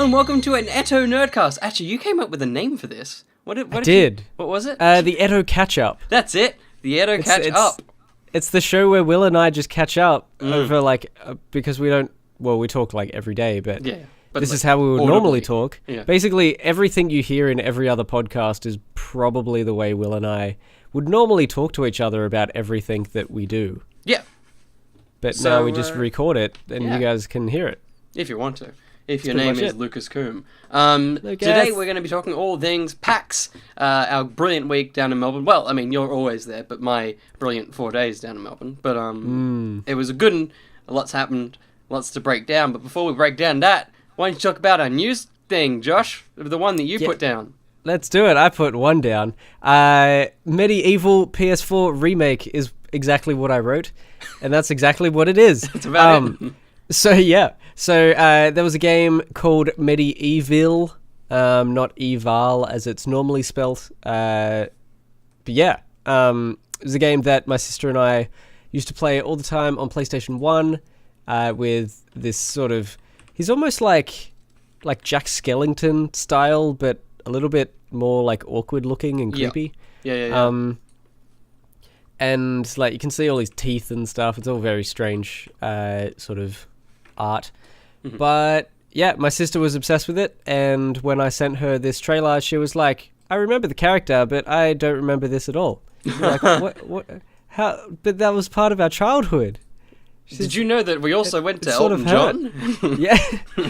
and welcome to an ETTO Nerdcast. Actually, you came up with a name for this. What was it? The ETTO Catch-Up. That's it. The ETTO Catch-Up. It's the show where Will and I just catch up over, because we don't... Well, we talk, every day, but this is how we would normally talk. Yeah. Basically, everything you hear in every other podcast is probably the way Will and I would normally talk to each other about everything that we do. Yeah. But now we just record it, and you guys can hear it. If you want to. If your name is Lucas Coombe. Lucas. Today we're going to be talking all things PAX, our brilliant week down in Melbourne. Well, I mean, you're always there, but my brilliant 4 days down in Melbourne. But it was a good one. Lots happened, lots to break down. But before we break down that, why don't you talk about our news thing, Josh? The one that you put down. Let's do it. I put one down. Medieval PS4 remake is exactly what I wrote, and that's exactly what it is. That's about it. So there was a game called Medieval, not Eval as it's normally spelt. It was a game that my sister and I used to play all the time on PlayStation 1 with this sort of... He's almost like Jack Skellington style, but a little bit more awkward looking and creepy. Yeah. And you can see all his teeth and stuff. It's all very strange sort of art. Mm-hmm. But yeah, my sister was obsessed with it, and when I sent her this trailer, she was like, I remember the character, but I don't remember this at all. What? How? But that was part of our childhood. Did you know that we also went to Elton John? Yeah,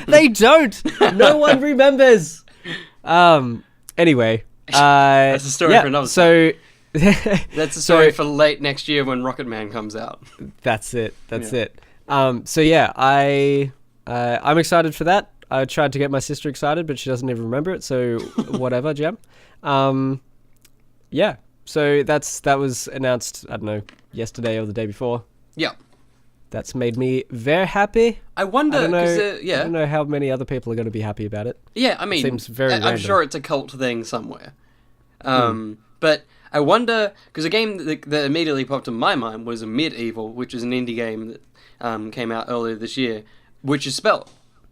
they don't. No one remembers. Anyway, that's a story for another time. That's a story for late next year when Rocket Man comes out. That's it. I'm excited for that. I tried to get my sister excited, but she doesn't even remember it. So whatever, Jam. So that was announced, I don't know, yesterday or the day before. Yeah. That's made me very happy. I wonder, I don't know how many other people are going to be happy about it. Yeah, I mean, it seems very I'm random. sure it's a cult thing somewhere. But I wonder, because a game that immediately popped in my mind was Medieval, which is an indie game that came out earlier this year, which is spelled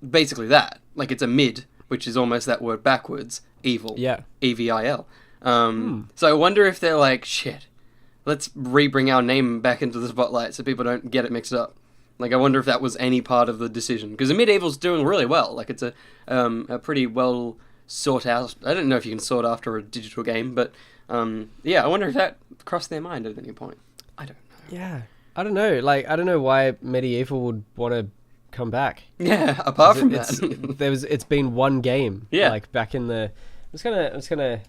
basically that. It's a mid, which is almost that word backwards, evil. Yeah. E-V-I-L. So I wonder if they're like, shit, let's re-bring our name back into the spotlight so people don't get it mixed up. I wonder if that was any part of the decision. Because Medieval's doing really well. It's a pretty well sought out... I don't know if you can sort after a digital game, but I wonder if that crossed their mind at any point. I don't know. Yeah. I don't know. I don't know why Medieval would want to come back. Yeah, apart from that. It's been one game. Yeah. Back in the... I'm just gonna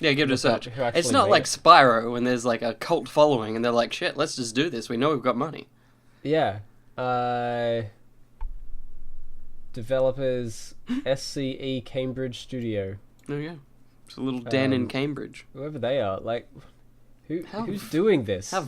yeah, give it a search. It's not like Spyro when there's a cult following and they're like, shit, let's just do this. We know we've got money. Yeah. Developers SCE Cambridge Studio. Oh yeah. It's a little den in Cambridge. Whoever they are, who's doing this? How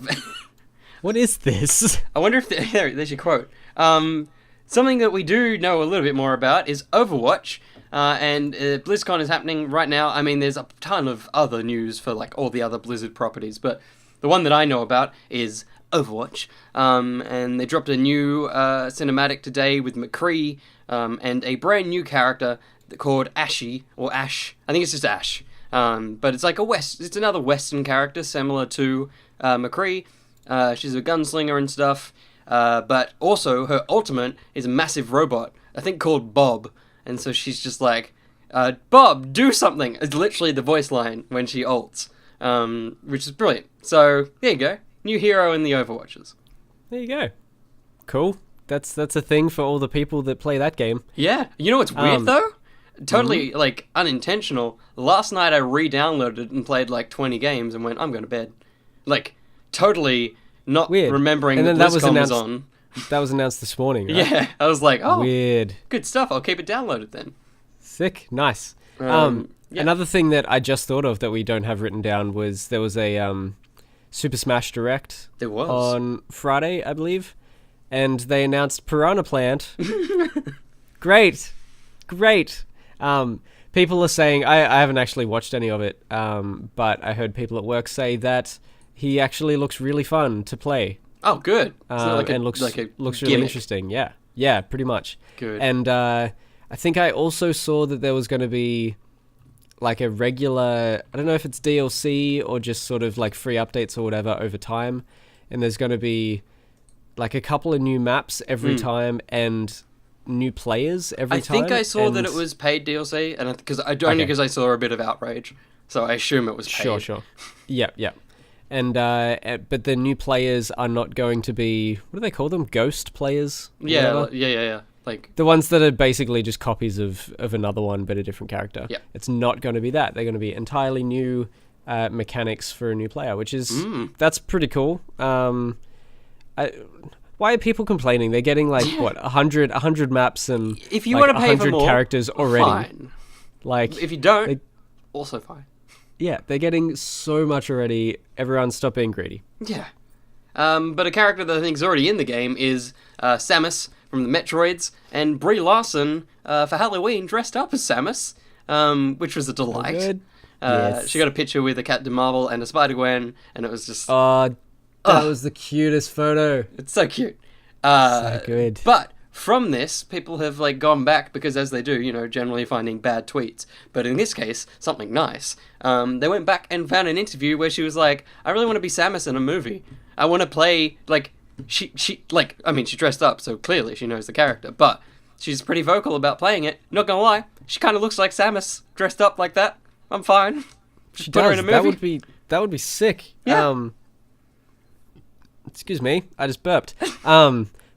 What is this? I wonder if there's your quote. Something that we do know a little bit more about is Overwatch. And BlizzCon is happening right now. I mean, there's a ton of other news for all the other Blizzard properties, but the one that I know about is Overwatch. And they dropped a new cinematic today with McCree and a brand new character called Ashy, or Ash. I think it's just Ash. But it's it's another Western character similar to McCree. She's a gunslinger and stuff. But also her ultimate is a massive robot, I think called Bob. And so she's just like, Bob, do something! It's literally the voice line when she ults, which is brilliant. So, there you go. New hero in the Overwatches. There you go. Cool. That's a thing for all the people that play that game. Yeah. You know what's weird, though? Totally, unintentional. Last night I re-downloaded it and played 20 games and went, I'm going to bed. Totally not weird. Remembering and then that BlizzCon was on. That was announced this morning, right? Yeah, I was like, oh, weird. Good stuff. I'll keep it downloaded then. Sick, nice. Yeah. Another thing that I just thought of that we don't have written down was there was a Super Smash Direct. There was on Friday, I believe, and they announced Piranha Plant. Great. People are saying I haven't actually watched any of it, but I heard people at work say that he actually looks really fun to play. Oh, good. And looks really interesting. Yeah, pretty much. Good. And I think I also saw that there was going to be like a regular, I don't know if it's DLC or just sort of like free updates or whatever over time. And there's going to be like a couple of new maps every time and new players every time. I think I saw that it was paid DLC, and only because I saw a bit of outrage, so I assume it was paid. Sure. Yeah. And but the new players are not going to be, what do they call them? Ghost players? Yeah. Like the ones that are basically just copies of another one but a different character. Yeah. It's not going to be that. They're going to be entirely new mechanics for a new player, which is that's pretty cool. Why are people complaining? They're getting like what 100 maps and if you like, want to pay for more characters already. Fine. Like if you don't, also fine. Yeah, they're getting so much already. Everyone stop being greedy. Yeah. But a character that I think is already in the game is Samus from the Metroids, and Brie Larson for Halloween dressed up as Samus, which was a delight. Good. Yes. She got a picture with a Captain Marvel and a Spider-Gwen, and it was just... that was the cutest photo. It's so cute. So good. But from this, people have like gone back because, as they do, generally finding bad tweets. But in this case, something nice. They went back and found an interview where she was like, "I really want to be Samus in a movie. I want to play like she dressed up, so clearly she knows the character. But she's pretty vocal about playing it. Not gonna lie, she kind of looks like Samus dressed up like that. I'm fine. She put does. her in a movie. That would be sick. Yeah. Excuse me, I just burped.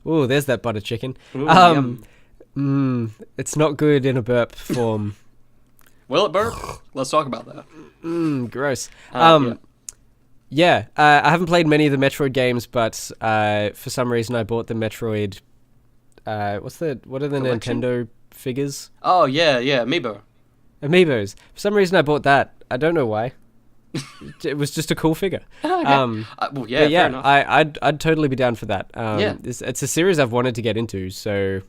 Ooh, there's that butter chicken. Ooh, it's not good in a burp form. Will it burp? Let's talk about that. Gross. Yeah. I haven't played many of the Metroid games, but for some reason I bought the Metroid. What are the Collection? Nintendo figures? Oh yeah, Amiibos. For some reason I bought that. I don't know why. It was just a cool figure. Okay. But fair yeah, enough. I'd totally be down for that. Yeah. It's a series I've wanted to get into, so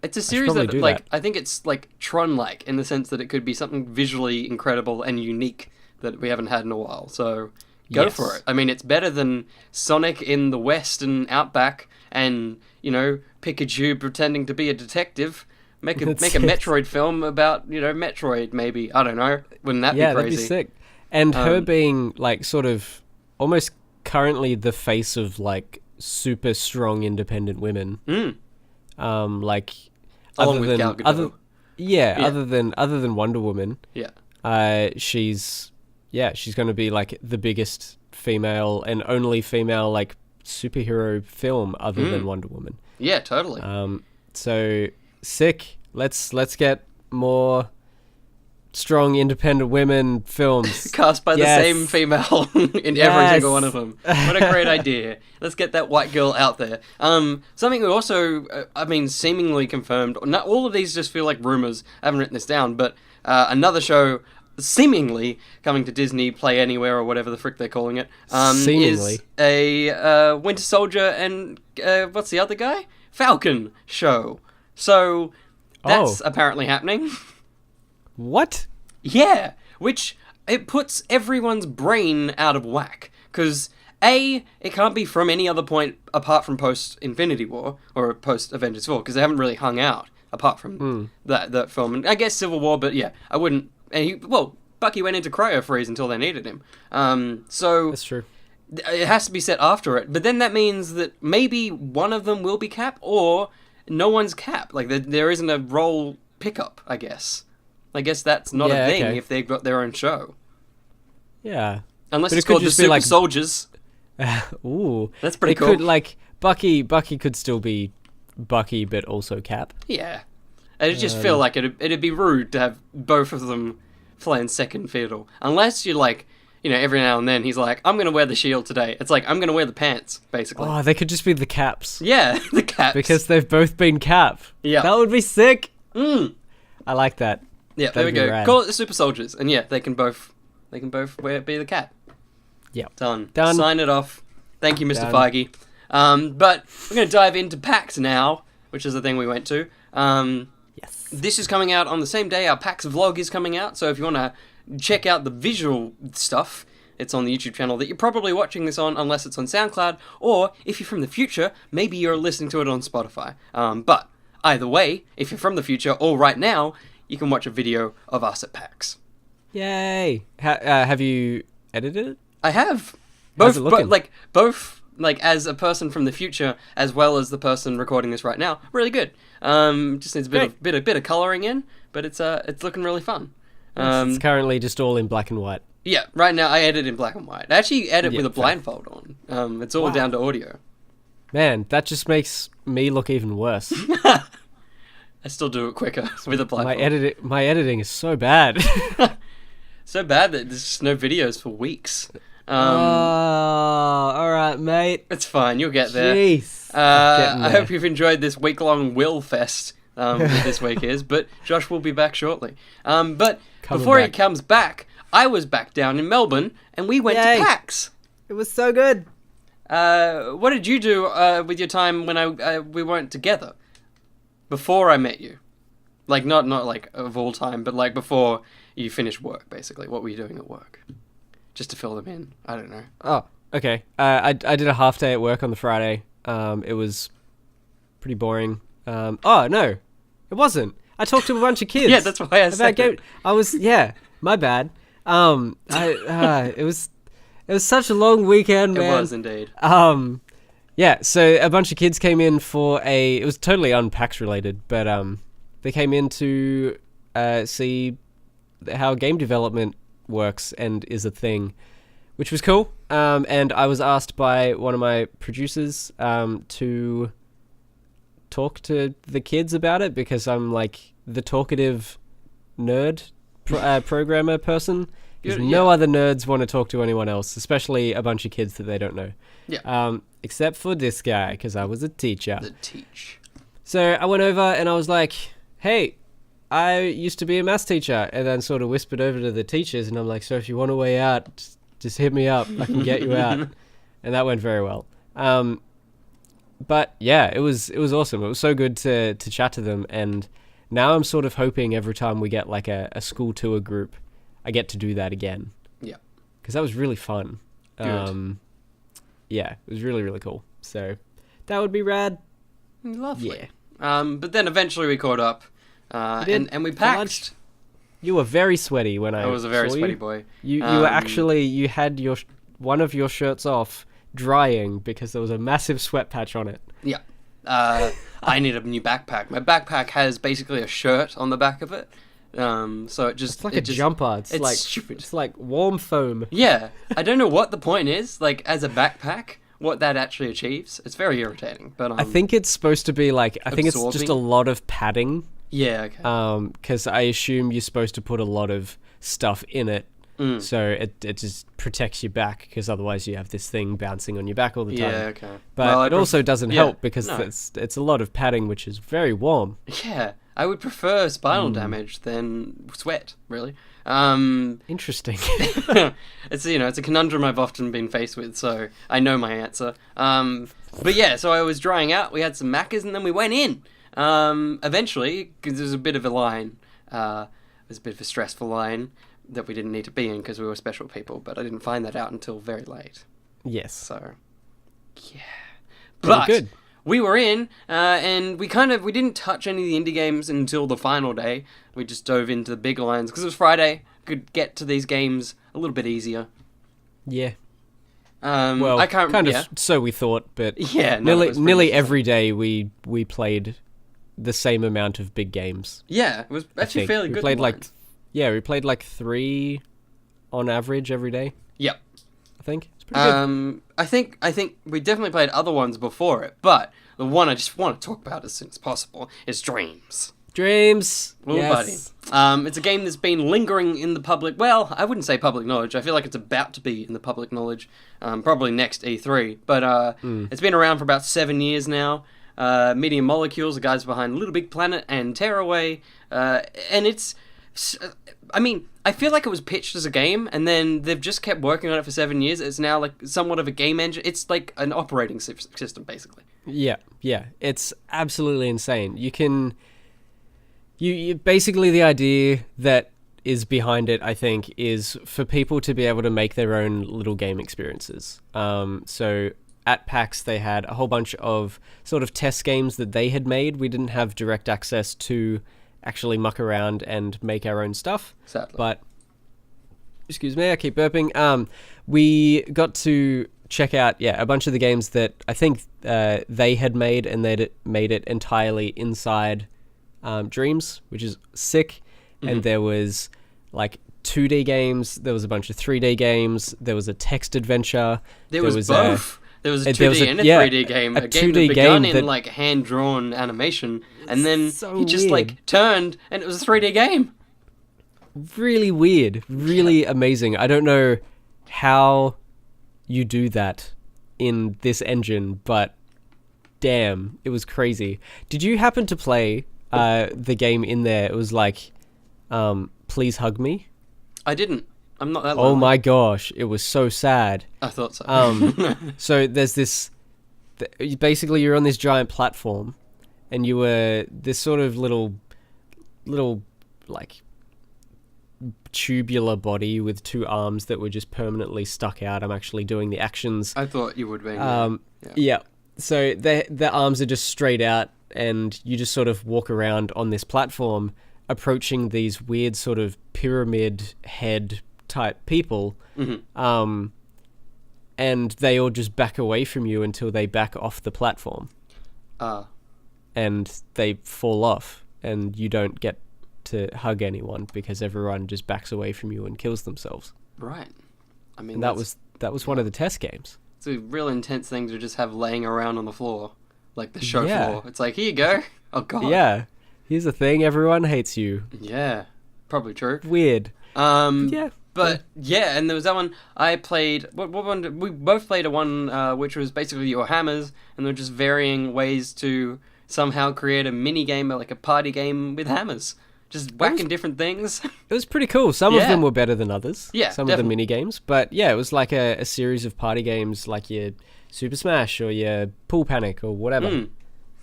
It's a series probably that, do like, that. I think it's like Tron-like in the sense that it could be something visually incredible and unique that we haven't had in a while. So go Yes. for it. I mean, it's better than Sonic in the West and Outback, and Pikachu pretending to be a detective. Make a That's it. Metroid film about Metroid. Maybe, I don't know. Wouldn't that be crazy? that'd be sick. And her being like sort of almost currently the face of like super strong independent women. Like Along other with than Gal Gadot. other than Wonder Woman. Yeah. She's going to be like the biggest female and only female like superhero film other than Wonder Woman. Yeah, totally. So sick. Let's get more strong independent women films. Cast by the Yes. same female in every single one of them. What a great idea. Let's get that white girl out there. Something we also, seemingly confirmed, not all of these just feel like rumors, I haven't written this down, but another show seemingly coming to Disney Play Anywhere or whatever the frick they're calling it, Seemingly. is a Winter Soldier and, what's the other guy? Falcon show. So, that's apparently happening. What? Yeah, which it puts everyone's brain out of whack. Because, A, it can't be from any other point apart from post-Infinity War, or post-Avengers 4, because they haven't really hung out apart from that film. And I guess Civil War, but yeah, I wouldn't... Bucky went into cryo-freeze until they needed him. So... That's true. It has to be set after it. But then that means that maybe one of them will be Cap, or no one's Cap. Like, there isn't a role pickup, I guess. I guess that's not a thing if they've got their own show. Yeah. Unless But it's it could called the just be Super like- Soldiers. Ooh. That's pretty It cool. could, like, Bucky could still be Bucky, but also Cap. Yeah. It'd just feel like it'd be rude to have both of them playing second fiddle. Unless you're like, every now and then he's like, I'm going to wear the shield today. It's like, I'm going to wear the pants, basically. Oh, they could just be the Caps. Yeah, the Caps. Because they've both been Cap. Yeah. That would be sick. I like that. Yeah, there we That'd be go. rad. Call it the Super Soldiers. And yeah, they can both be the Cap. Yeah. Done. Done. Sign it off. Thank you, Mr. Done. Feige. But we're going to dive into PAX now, which is the thing we went to. Yes. This is coming out on the same day our PAX vlog is coming out, so if you want to check out the visual stuff, it's on the YouTube channel that you're probably watching this on, unless it's on SoundCloud, or if you're from the future, maybe you're listening to it on Spotify. But either way, if you're from the future or right now, you can watch a video of us at PAX. Yay! Have you edited it? I have. How's it looking? Both as a person from the future as well as the person recording this right now, really good. Just needs a bit of coloring in, but it's looking really fun. It's currently just all in black and white. Yeah, right now I edit in black and white. I actually edit with a blindfold on. It's all down to audio. Man, that just makes me look even worse. I still do it quicker with a blindfold. My editing is so bad. So bad that there's just no videos for weeks. All right, mate. It's fine. You'll get there. Jeez. I hope you've enjoyed this week-long Will Fest that this week is, but Josh will be back shortly. But before he comes back, I was back down in Melbourne, and we went to PAX. It was so good. What did you do with your time when we weren't together? Before I met you? Like, not like of all time, but like before you finished work, basically. What were you doing at work? Just to fill them in. I don't know. Oh, okay. I did a half day at work on the Friday. It was pretty boring. Oh, no. It wasn't. I talked to a bunch of kids. Yeah, that's why I said it. My bad. It was such a long weekend, man. It was indeed. Yeah, so a bunch of kids came in it was totally un-PAX related, but they came in to see how game development works and is a thing, which was cool. And I was asked by one of my producers to talk to the kids about it because I'm like the talkative nerd programmer person. Because no other nerds want to talk to anyone else, especially a bunch of kids that they don't know. Yeah. Except for this guy, because I was a teacher. The teach. So I went over and I was like, hey, I used to be a maths teacher, and then sort of whispered over to the teachers, and I'm like, so if you want a way out, just hit me up. I can get you out. And that went very well. But yeah, it was awesome. It was so good to chat to them, and now I'm sort of hoping every time we get like a school tour group, I get to do that again. Yeah. Because that was really fun. Good. Yeah, it was really, really cool. So that would be rad. Lovely. Yeah. But then eventually we caught up. And we PAXed. You were very sweaty when I was a very saw sweaty you. boy. You were actually, you had one of your shirts off drying because there was a massive sweat patch on it. Yeah. I need a new backpack. My backpack has basically a shirt on the back of it. So it's like a jumper. It's like stupid. It's like warm foam. Yeah. I don't know what the point is, like as a backpack, what that actually achieves. It's very irritating. But I think it's supposed to be like, I think it's just a lot of padding. Yeah, okay. Because I assume you're supposed to put a lot of stuff in it, so it just protects your back, because otherwise you have this thing bouncing on your back all the time. Yeah, okay. But it also doesn't help because it's a lot of padding, which is very warm. Yeah, I would prefer spinal damage than sweat, really. Interesting. It's it's a conundrum I've often been faced with, so I know my answer. But yeah, so I was drying out. We had some macas, and then we went in. Eventually, because there was a bit of a line, it was a bit of a stressful line that we didn't need to be in because we were special people, but I didn't find that out until very late. Yes. So, yeah. But good. We were in, and we didn't touch any of the indie games until the final day. We just dove into the big lines because it was Friday. Could get to these games a little bit easier. Yeah. Well, I can't. Kind of. So we thought, but yeah, nearly every day we played the same amount of big games. Yeah, it was actually fairly good. We played like 3 on average every day. Yep. I think it's pretty good. I think we definitely played other ones before it, but the one I just want to talk about as soon as possible is Dreams. Dreams. Yes. Buddy. It's a game that's been lingering in the public. Well, I wouldn't say public knowledge. I feel like it's about to be in the public knowledge. Probably next E3. But it's been around for about 7 years now. Medium Molecules, the guys behind Little Big Planet and Tearaway. And it's... I mean, I feel like it was pitched as a game, and then they've just kept working on it for 7 years. It's now like somewhat of a game engine. It's like an operating system, basically. Yeah. It's absolutely insane. You basically, the idea that is behind it, I think, is for people to be able to make their own little game experiences. So at PAX they had a whole bunch of sort of test games that they had made. We didn't have direct access to actually muck around and make our own stuff. Sadly. But, excuse me, I keep burping. We got to check out, a bunch of the games that I think they had made, and they'd made it entirely inside Dreams, which is sick. And there was like 2D games, there was a bunch of 3D games, there was a text adventure. There was both. There was a 2D and a 3D game. A game that begun in like hand-drawn animation, and then he just like turned, and it was a 3D game. Really weird, really amazing. I don't know how you do that in this engine, but damn, it was crazy. Did you happen to play the game in there? It was like, Please Hug Me. I didn't. I'm not that lonely. Oh my gosh, it was so sad. I thought so. So there's this... Basically, you're on this giant platform, and you were this sort of little like, tubular body with two arms that were just permanently stuck out. I'm actually doing the actions. I thought you would be. Yeah. So their arms are just straight out, and you just sort of walk around on this platform, approaching these weird sort of pyramid head type people, and they all just back away from you until they back off the platform. And they fall off, and you don't get to hug anyone because everyone just backs away from you and kills themselves. Right. I mean, and that was one of the test games. It's a real intense thing to just have laying around on the floor, like the show floor. It's like, here you go. Oh god. Yeah. Here's the thing, everyone hates you. Yeah. Probably true. Weird. Yeah. But yeah, and there was that one I played. What one? We both played a one which was basically your hammers, and they're just varying ways to somehow create a mini game, like a party game with hammers, just whacking different things. It was pretty cool. Some of them were better than others. Yeah, some of the mini games, but yeah, it was like a series of party games, like your Super Smash or your Pool Panic or whatever.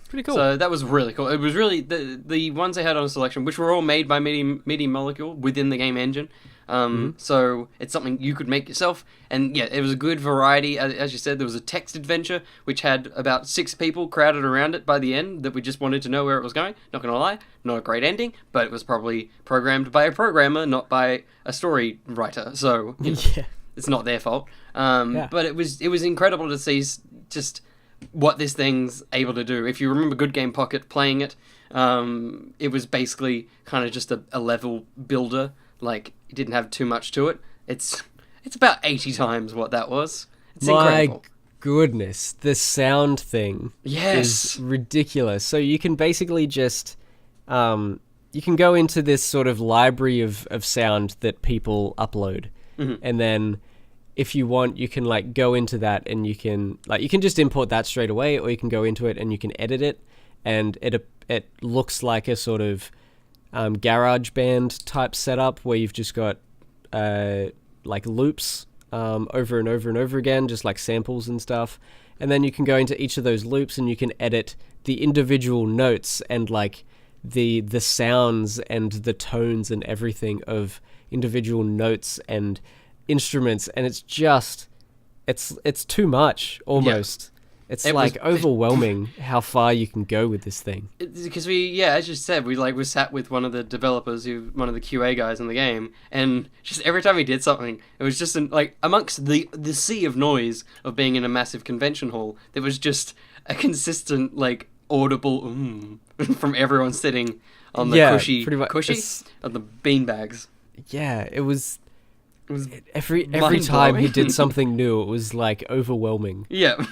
Pretty cool. So that was really cool. It was really the ones they had on selection, which were all made by MIDI Molecule within the game engine. So it's something you could make yourself, and yeah, it was a good variety. As you said, there was a text adventure which had about 6 people crowded around it by the end that we just wanted to know where it was going. Not gonna lie, not a great ending, but it was probably programmed by a programmer, not by a story writer. So you know, it's not their fault. But it was incredible to see just what this thing's able to do. If you remember Good Game Pocket playing it, it was basically kind of just a level builder. Like, it didn't have too much to it. It's about 80 times what that was. It's incredible. My goodness, the sound thing is ridiculous. So you can basically just... you can go into this sort of library of sound that people upload. And then if you want, you can like go into that and you can just import that straight away, or you can go into it and you can edit it, and it looks like a sort of garage band type setup where you've just got like loops over and over and over again, just like samples and stuff. And then you can go into each of those loops and you can edit the individual notes and like the sounds and the tones and everything of individual notes and instruments, and it's too much almost. It's like overwhelming how far you can go with this thing. Because as you said, we sat with one of the developers, one of the QA guys in the game, and just every time he did something, it was just like amongst the sea of noise of being in a massive convention hall, there was just a consistent like audible from everyone sitting on the cushy on the beanbags. Yeah, it was every time he did something new, it was like overwhelming. Yeah.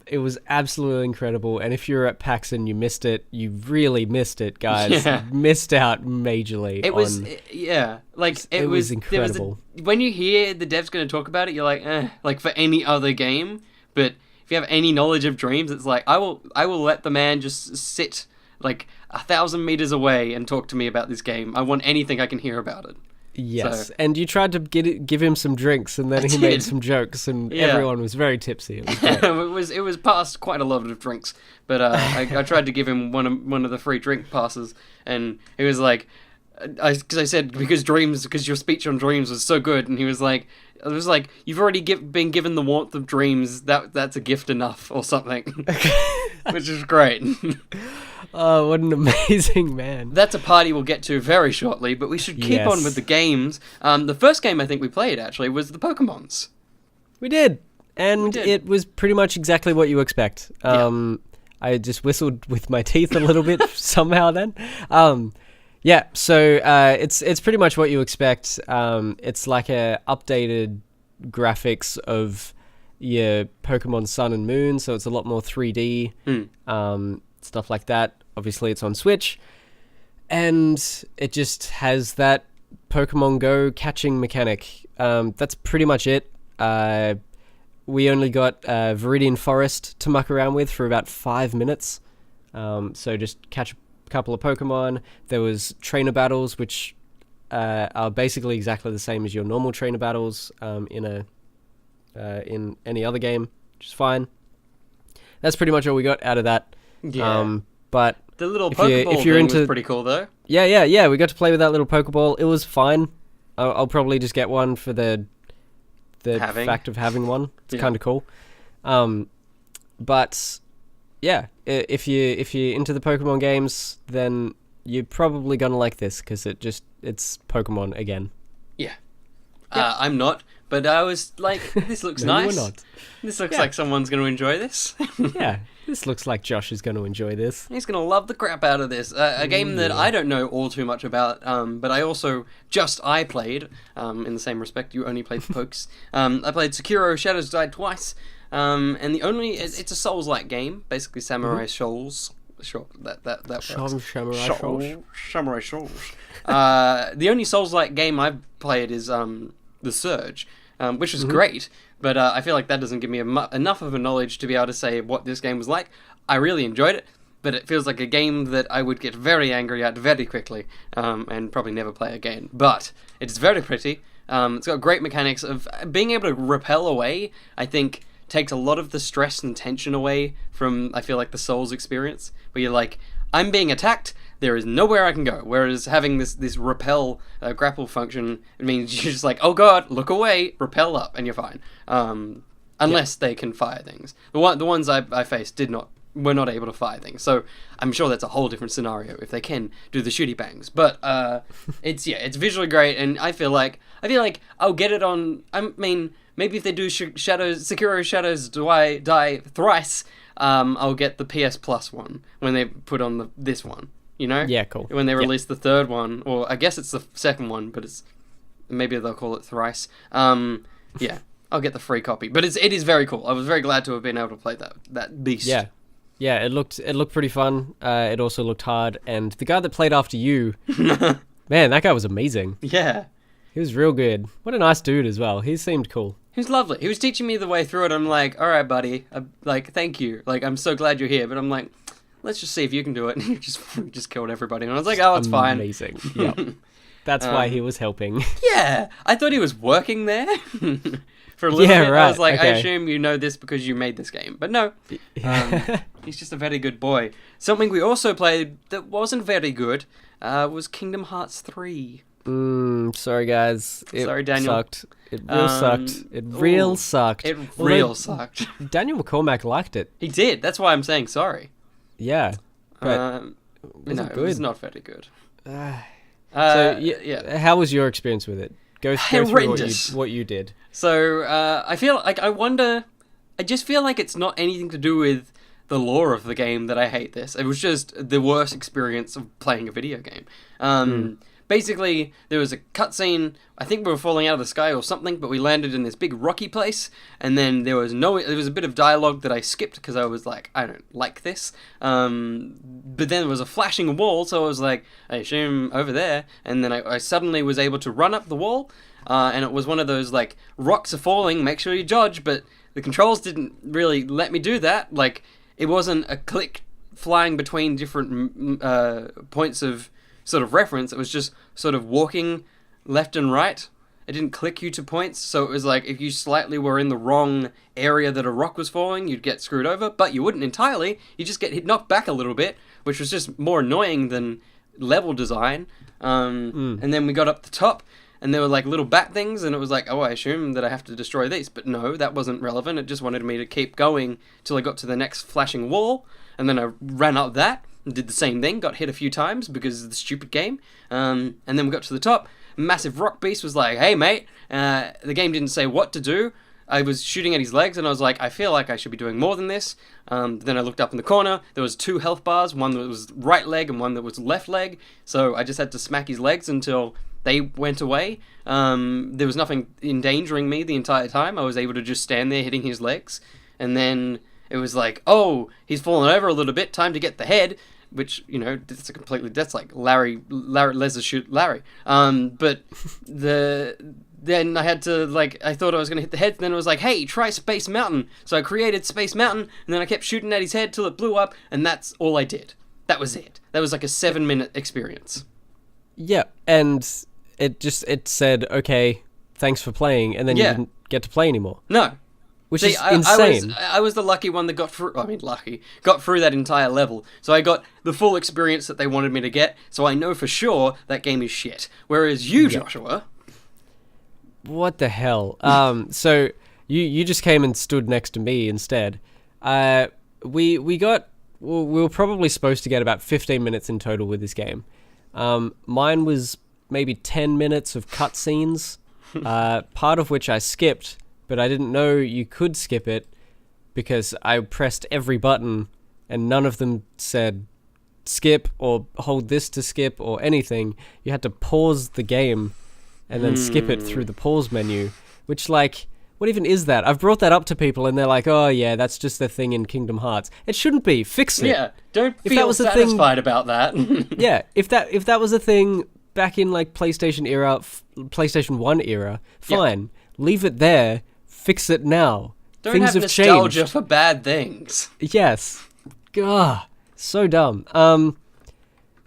It was absolutely incredible. And if you're at PAX and you missed it, you really missed it, guys. Yeah. Missed out majorly. It was incredible. When you hear the devs going to talk about it, you're like, like for any other game. But if you have any knowledge of Dreams, it's like I will let the man just sit like 1,000 meters away and talk to me about this game. I want anything I can hear about it. Yes, and you tried to give him some drinks, and then he made some jokes, and everyone was very tipsy. It was great. it was past quite a lot of drinks, but I tried to give him one of the free drink passes, and it was like, because I said because your speech on dreams was so good, and he was like, I was like, you've already been given the warmth of dreams. That's a gift enough, or something, which is great. Oh, what an amazing man! That's a party we'll get to very shortly, but we should keep on with the games. The first game I think we played actually was the Pokemons. We did, and it was pretty much exactly what you expect. I just whistled with my teeth a little bit somehow then. Yeah, so it's pretty much what you expect. It's like a updated graphics of your Pokemon Sun and Moon, so it's a lot more 3D, stuff like that. Obviously, it's on Switch, and it just has that Pokemon Go catching mechanic. That's pretty much it. We only got Viridian Forest to muck around with for about 5 minutes, so just catch couple of Pokemon. There was trainer battles, which are basically exactly the same as your normal trainer battles in any other game, which is fine. That's pretty much all we got out of that. Yeah. But the little Pokeball thing was pretty cool, though. Yeah. We got to play with that little Pokeball. It was fine. I'll probably just get one for the fact of having one. It's kind of cool. But yeah, if you're into the Pokemon games, then you're probably gonna like this because it's Pokemon again. Yeah. I'm not, but I was like, this looks No, nice. you were not. This looks like someone's going to enjoy this. Yeah, this looks like Josh is going to enjoy this. He's going to love the crap out of this. A game that I don't know all too much about, but I also I played, in the same respect, you only played the Pokes. I played Sekiro Shadows Die Twice. And it's a Souls-like game, basically Samurai Souls. Sure, that works. Samurai Souls. The only Souls-like game I've played is The Surge, which was great, but I feel like that doesn't give me enough of a knowledge to be able to say what this game was like. I really enjoyed it, but it feels like a game that I would get very angry at very quickly, and probably never play again. But it's very pretty. It's got great mechanics of being able to repel away, I think, takes a lot of the stress and tension away from, I feel like, the Souls experience, where you're like, I'm being attacked, there is nowhere I can go. Whereas having this repel grapple function, it means you're just like, oh god, look away, repel up, and you're fine. Unless they can fire things. The ones I faced were not able to fire things, so I'm sure that's a whole different scenario if they can do the shooty bangs. But it's visually great, and I feel like I'll get it on. I mean, maybe if they do Sekiro Shadows Die Thrice, I'll get the PS Plus one when they put on this one. You know? Yeah, cool. When they release the third one, or I guess it's the second one, but maybe they'll call it Thrice. Yeah, I'll get the free copy. But it is very cool. I was very glad to have been able to play that beast. Yeah, it looked pretty fun. It also looked hard, and the guy that played after you, man, that guy was amazing. Yeah. He was real good. What a nice dude as well. He seemed cool. He was lovely. He was teaching me the way through it. I'm like, all right, buddy. Thank you. Like, I'm so glad you're here. But I'm like, let's just see if you can do it. And he just killed everybody. And I was like, oh, it's fine. Amazing. Yep. That's why he was helping. Yeah. I thought he was working there for a little bit. Right. I was like, okay. I assume you know this because you made this game. But no. He's just a very good boy. Something we also played that wasn't very good was Kingdom Hearts 3. Sorry, guys. Sorry, Daniel. Sucked. It real sucked. It real sucked. It real sucked. Daniel McCormack liked it. He did. That's why I'm saying sorry. Yeah. But no, it was not very good. Yeah. How was your experience with it? Go through what you did. So I feel like I just feel like it's not anything to do with the lore of the game that I hate this. It was just the worst experience of playing a video game. Basically, there was a cutscene. I think we were falling out of the sky or something, but we landed in this big rocky place, and then there was a bit of dialogue that I skipped because I was like, I don't like this. But then there was a flashing wall, so I was like, I assume over there, and then I suddenly was able to run up the wall, and it was one of those, like, rocks are falling, make sure you dodge, but the controls didn't really let me do that. Like, it wasn't a click flying between different points of sort of reference. It was just sort of walking left and right. It didn't click you to points, so it was like if you slightly were in the wrong area that a rock was falling, you'd get screwed over, but you wouldn't entirely. You just get knocked back a little bit, which was just more annoying than level design. And then we got up the top, and there were like little bat things, and it was like, oh, I assume that I have to destroy these. But no, that wasn't relevant. It just wanted me to keep going till I got to the next flashing wall, and then I ran up that and did the same thing, got hit a few times because of the stupid game. And then we got to the top. Massive rock beast was like, hey, mate, the game didn't say what to do. I was shooting at his legs, and I was like, I feel like I should be doing more than this. Then I looked up in the corner. There was 2 health bars, one that was right leg and one that was left leg. So I just had to smack his legs until they went away. There was nothing endangering me the entire time. I was able to just stand there hitting his legs. And then it was like, oh, he's fallen over a little bit. Time to get the head. Which, you know, that's like Larry, Les's shoot Larry. But then I had to, like, I thought I was going to hit the head, and then it was like, hey, try Space Mountain. So I created Space Mountain, and then I kept shooting at his head till it blew up, and that's all I did. That was it. That was like a 7-minute experience. Yeah, and it said, okay, thanks for playing, and then you didn't get to play anymore. No. Which is insane. I was the lucky one that got through, got through that entire level. So I got the full experience that they wanted me to get, so I know for sure that game is shit. Whereas you, Joshua... What the hell? So you just came and stood next to me instead. We were probably supposed to get about 15 minutes in total with this game. Mine was maybe 10 minutes of cutscenes, part of which I skipped, but I didn't know you could skip it because I pressed every button and none of them said skip or hold this to skip or anything. You had to pause the game and then skip it through the pause menu, which, like, what even is that? I've brought that up to people, and they're like, oh, yeah, that's just the thing in Kingdom Hearts. It shouldn't be. Fix it. Yeah, don't feel satisfied about that. Yeah, if that was a thing back in, like, PlayStation 1 era, fine. Yep. Leave it there. Fix it now. Don't Things have nostalgia changed. For bad things. Yes. Gah, so dumb.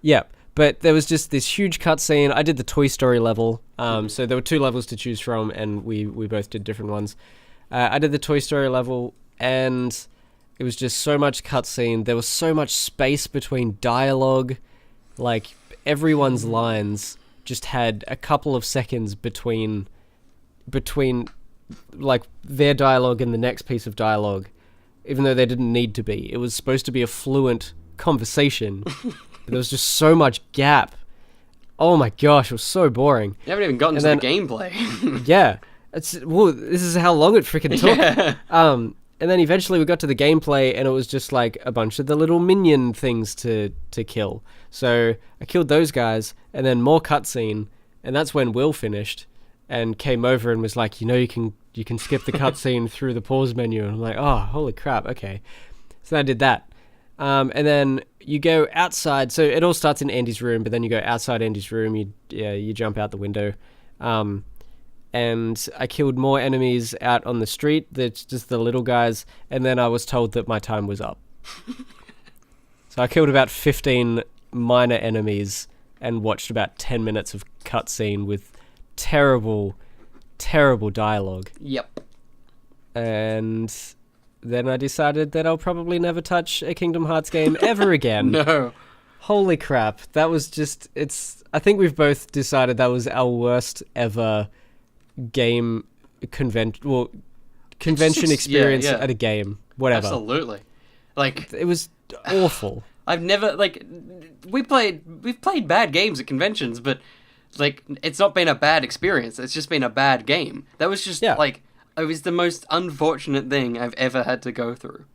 Yeah. But there was just this huge cutscene. I did the Toy Story level. So there were 2 levels to choose from, and we both did different ones. I did the Toy Story level, and it was just so much cutscene. There was so much space between dialogue. Like, everyone's lines just had a couple of seconds between like, their dialogue and the next piece of dialogue, even though they didn't need to be. It was supposed to be a fluent conversation. There was just so much gap. Oh my gosh, it was so boring. You haven't even gotten to the gameplay. Yeah. This is how long it freaking took. Yeah. And then eventually we got to the gameplay, and it was just like a bunch of the little minion things to kill. So I killed those guys, and then more cutscene, and that's when Will finished and came over and was like, you know, you can skip the cutscene through the pause menu. And I'm like, oh, holy crap, okay. So I did that. And then you go outside. So it all starts in Andy's room, but then you go outside Andy's room. You jump out the window. And I killed more enemies out on the street. That's just the little guys. And then I was told that my time was up. So I killed about 15 minor enemies and watched about 10 minutes of cutscene with terrible, terrible dialogue. Yep. And then I decided that I'll probably never touch a Kingdom Hearts game ever again. No. Holy crap. That was just... I think we've both decided that was our worst ever game convention experience at a game. Whatever. Absolutely. Like... It was awful. I've never... Like, we've played bad games at conventions, but, like, it's not been a bad experience. It's just been a bad game. That was just, like... It was the most unfortunate thing I've ever had to go through.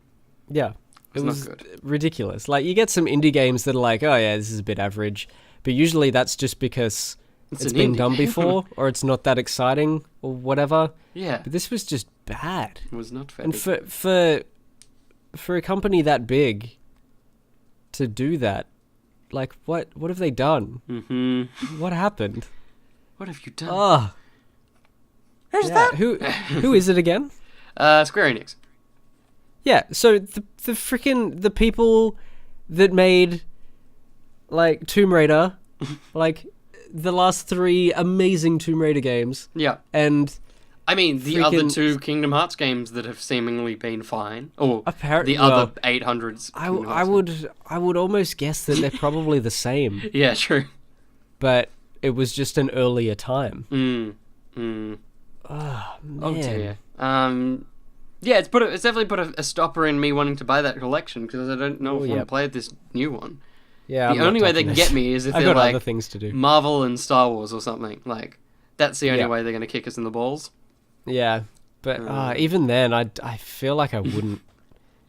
Yeah. It was not good. Ridiculous. Like, you get some indie games that are like, oh yeah, this is a bit average. But usually that's just because it's been done before, or it's not that exciting, or whatever. Yeah. But this was just bad. It was not fair. And for a company that big to do that, like, what have they done? Mm-hmm. What happened? What have you done? Oh. Who's that? Who is it again? Square Enix. Yeah, so the people that made, like, Tomb Raider, like, the last 3 amazing Tomb Raider games. Yeah. And I mean, the other freaking- two Kingdom Hearts games that have seemingly been fine, or Apparently, the other 800s. Kingdom I Hearts would almost guess that they're probably the same, games. Yeah, true. but it was just an earlier time. Oh Man. dear. Yeah, it's definitely put a stopper in me wanting to buy that collection because I don't know if I want to play this new one. Yeah, The only way they can get me is if I've they're got like other things to do. Marvel and Star Wars or something. Like that's the only Yeah. way they're going to kick us in the balls. Yeah, but even then, I feel like I wouldn't.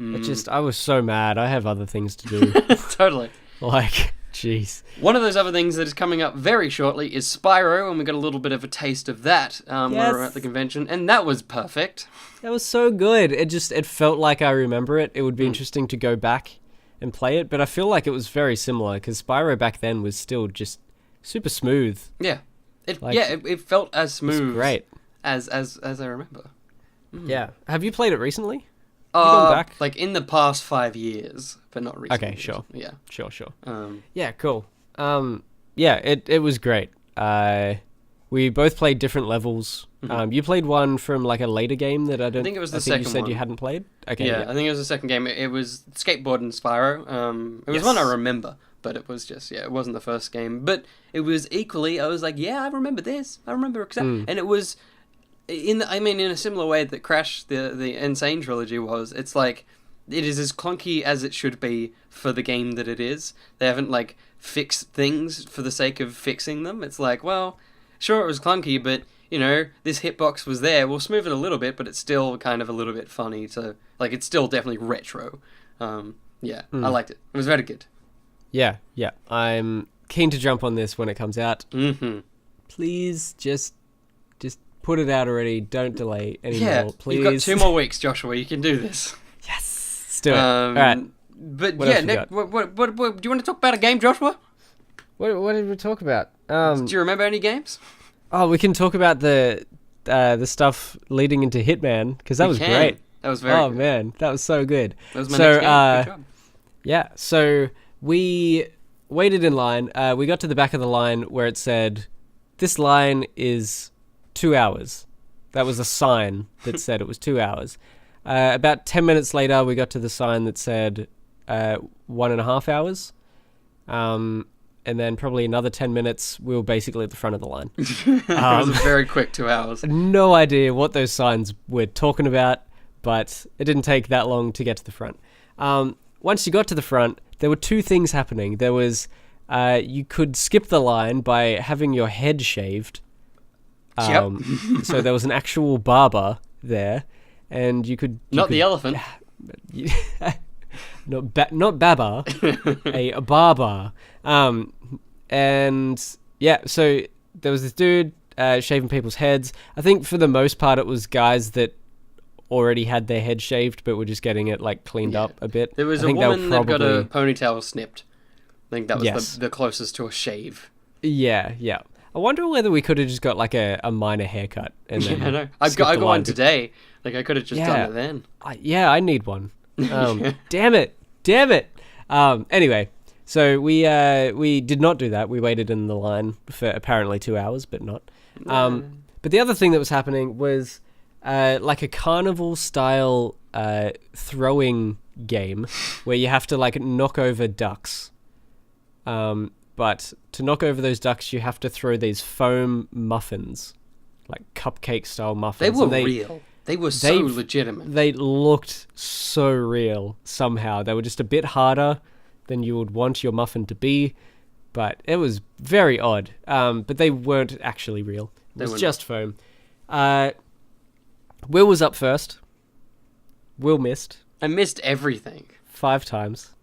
I was so mad. I have other things to do. Totally. Like, jeez. One of those other things that is coming up very shortly is Spyro, and we got a little bit of a taste of that when we were at the convention, and that was perfect. That was so good. It felt like I remember it. It would be interesting to go back and play it, but I feel like it was very similar because Spyro back then was still just super smooth. Yeah. It felt as smooth Great. as I remember. Yeah. Have you played it recently? gone back? Like in the past 5 years, but not recently. Okay, sure. Yeah. Sure. Um, Yeah, cool. Yeah, it was great. We both played different levels. You played one from like a later game that I think it was the you second said one. you hadn't played. Okay. yeah, I think it was the second game. It was Skateboard and Spyro. It was Yes. one I remember, but it was just it wasn't the first game. But it was equally. I was like, yeah, I remember this. I remember exactly, and it was in a similar way that Crash the Insane trilogy was. It's like it is as clunky as it should be for the game that it is. They haven't like fixed things for the sake of fixing them. It's like, well, sure, it was clunky, but you know, this hitbox was there. We'll smooth it a little bit, but it's still kind of a little bit funny to like. It's still definitely retro. I liked it. It was very good. Yeah. I'm keen to jump on this when it comes out. Mm-hmm. Please just put it out already. Don't delay anymore. Yeah, Please. you've got 2 more weeks, Joshua. You can do this. Yes. Let's do it. All right. But What yeah, else we Nick, got? what do you want to talk about a game, Joshua? What did we talk about? Do you remember any games? Oh, we can talk about the stuff leading into Hitman because that was great. That was very good. Man, that was so good. That was my next game. Good job. Yeah, so we waited in line. We got to the back of the line where it said, "This line is 2 hours." That was a sign that said it was 2 hours. About 10 minutes later, we got to the sign that said 1.5 hours. And then probably another 10 minutes, we were basically at the front of the line. It was a very quick 2 hours. No idea what those signs were talking about, but it didn't take that long to get to the front. Once you got to the front, there were 2 things happening. There was you could skip the line by having your head shaved. Yep. So there was an actual barber there, and you could... Not the elephant. Not Baba, a barber. And yeah, so there was this dude shaving people's heads. I think for the most part it was guys that already had their head shaved but were just getting it like cleaned up a bit. There was I a think they were woman that got a ponytail snipped. I think that was Yes. the closest to a shave. Yeah. I wonder whether we could have just got like a minor haircut. And then Yeah, I know. I skipped got the one line. today. Like I could have just done it then. I need one. Damn it. Anyway, so we did not do that. We waited in the line for apparently 2 hours, but not. But the other thing that was happening was like a carnival style throwing game where you have to like knock over ducks. But to knock over those ducks, you have to throw these foam muffins, like cupcake style muffins. They were And real. They were so legitimate. They looked so real somehow. They were just a bit harder than you would want your muffin to be, but it was very odd. But they weren't actually real. It was just foam. Will was up first. Will missed I missed everything. 5 times.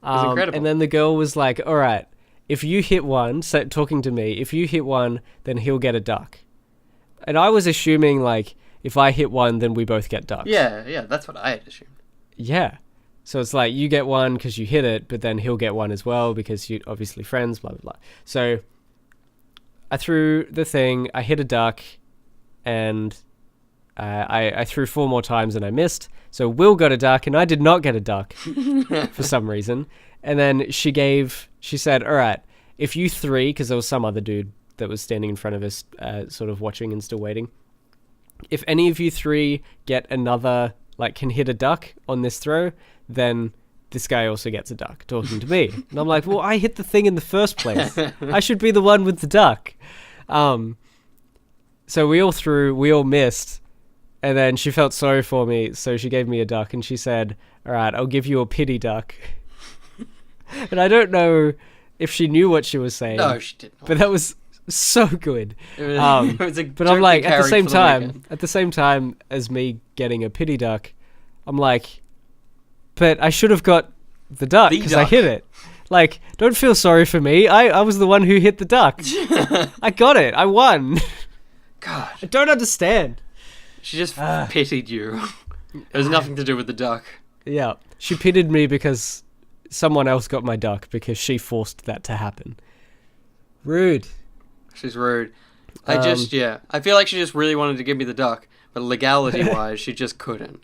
It was incredible. And then the girl was like, all right, if you hit one, so talking to me, if you hit one, then he'll get a duck. And I was assuming like, if I hit one, then we both get ducks. Yeah, that's what I had assumed. Yeah. So it's like you get one because you hit it, but then he'll get one as well because you're obviously friends, blah, blah, blah. So I threw the thing, I hit a duck, and I threw 4 more times and I missed. So Will got a duck and I did not get a duck for some reason. And then she said, all right, if you 3, because there was some other dude that was standing in front of us sort of watching and still waiting. if any of you three get another, like, can hit a duck on this throw, then this guy also gets a duck, talking to me. And I'm like, well, I hit the thing in the first place. I should be the one with the duck. So we all missed. And then she felt sorry for me, so she gave me a duck, and she said, all right, I'll give you a pity duck. And I don't know if she knew what she was saying. No, she didn't. But that was so good. It was a But I'm like, at the same weekend. time as me getting a pity duck, I'm like, but I should have got the duck because I hit it. Like, don't feel sorry for me. I was the one who hit the duck. I got it. I won. God. I don't understand. She just pitied you. It was nothing to do with the duck. Yeah. She pitied me because someone else got my duck because she forced that to happen. Rude. She's rude. I feel like she just really wanted to give me the duck, but legality-wise, she just couldn't.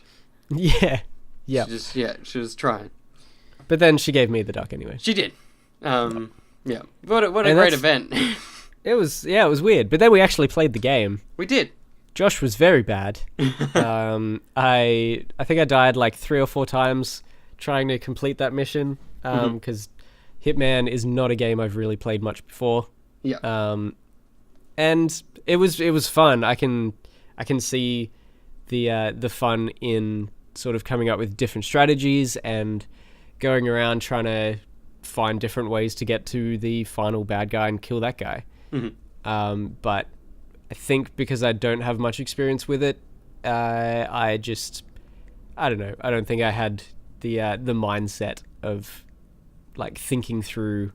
Yeah. Yeah. She was trying. But then she gave me the duck anyway. She did. Yeah. What a great event. It was weird. But then we actually played the game. We did. Josh was very bad. I think I died like 3 or 4 times trying to complete that mission because Hitman is not a game I've really played much before. Yeah. And it was fun. I can see the fun in sort of coming up with different strategies and going around trying to find different ways to get to the final bad guy and kill that guy. But I think because I don't have much experience with it, I don't know. I don't think I had the mindset of like thinking through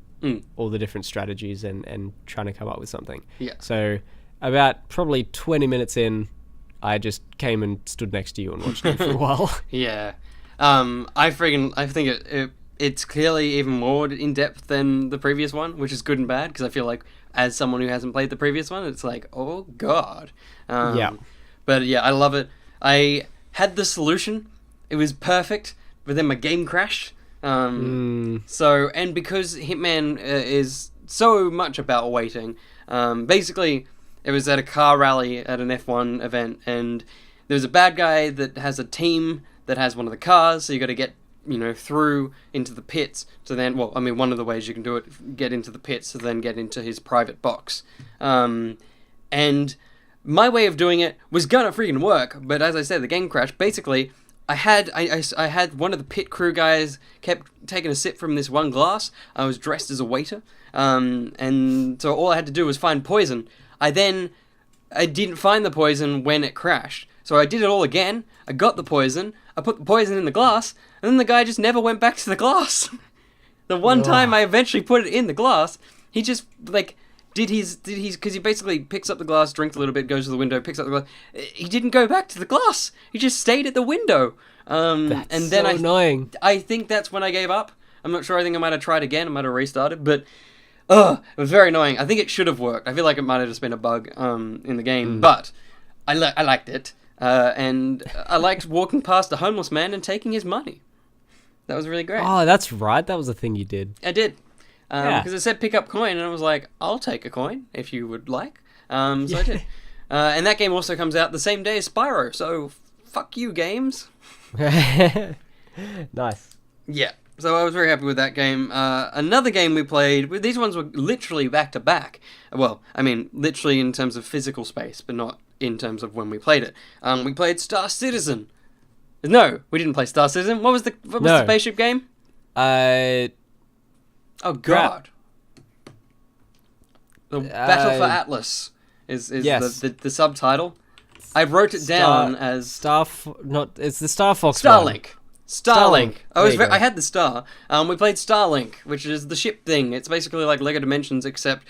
all the different strategies and trying to come up with something. Yeah. So about probably 20 minutes in, I just came and stood next to you and watched it for a while. Yeah. I think it's clearly even more in depth than the previous one, which is good and bad because I feel like as someone who hasn't played the previous one, it's like, oh god. Yeah. But yeah, I love it. I had the solution. It was perfect, but then my game crashed. So, and because Hitman is so much about waiting, basically it was at a car rally at an F1 event, and there's a bad guy that has a team that has one of the cars, so you got to get through into the pits to then, one of the ways you can do it, get into the pits to then get into his private box. And my way of doing it was gonna freaking work, but as I said, the game crashed. Basically, I had one of the pit crew guys kept taking a sip from this one glass. I was dressed as a waiter, and so all I had to do was find poison. I didn't find the poison when it crashed, so I did it all again. I got the poison. I put the poison in the glass, and then the guy just never went back to the glass. The one time I eventually put it in the glass, he just did his because he basically picks up the glass, drinks a little bit, goes to the window, picks up the glass. He didn't go back to the glass. He just stayed at the window. That's and then so annoying. I think that's when I gave up. I'm not sure. I think I might have tried again. I might have restarted, but it was very annoying. I think it should have worked. I feel like it might have just been a bug in the game, but I liked it. And I liked walking past a homeless man and taking his money. That was really great. Oh, that's right. That was the thing you did. I did. Because it said pick up coin, and I was like, I'll take a coin if you would like. So I did. And that game also comes out the same day as Spyro, so fuck you, games. Nice. Yeah. So I was very happy with that game. Another game we played, these ones were literally back to back. Well, I mean, literally in terms of physical space, but not in terms of when we played it. We played Star Citizen. No, we didn't play Star Citizen. What was the spaceship game? Oh God. The Battle for Atlas is yes. the subtitle. I wrote it down as it's the Star Fox Starlink. one. Starlink. I had the star. We played Starlink, which is the ship thing. It's basically like Lego Dimensions, except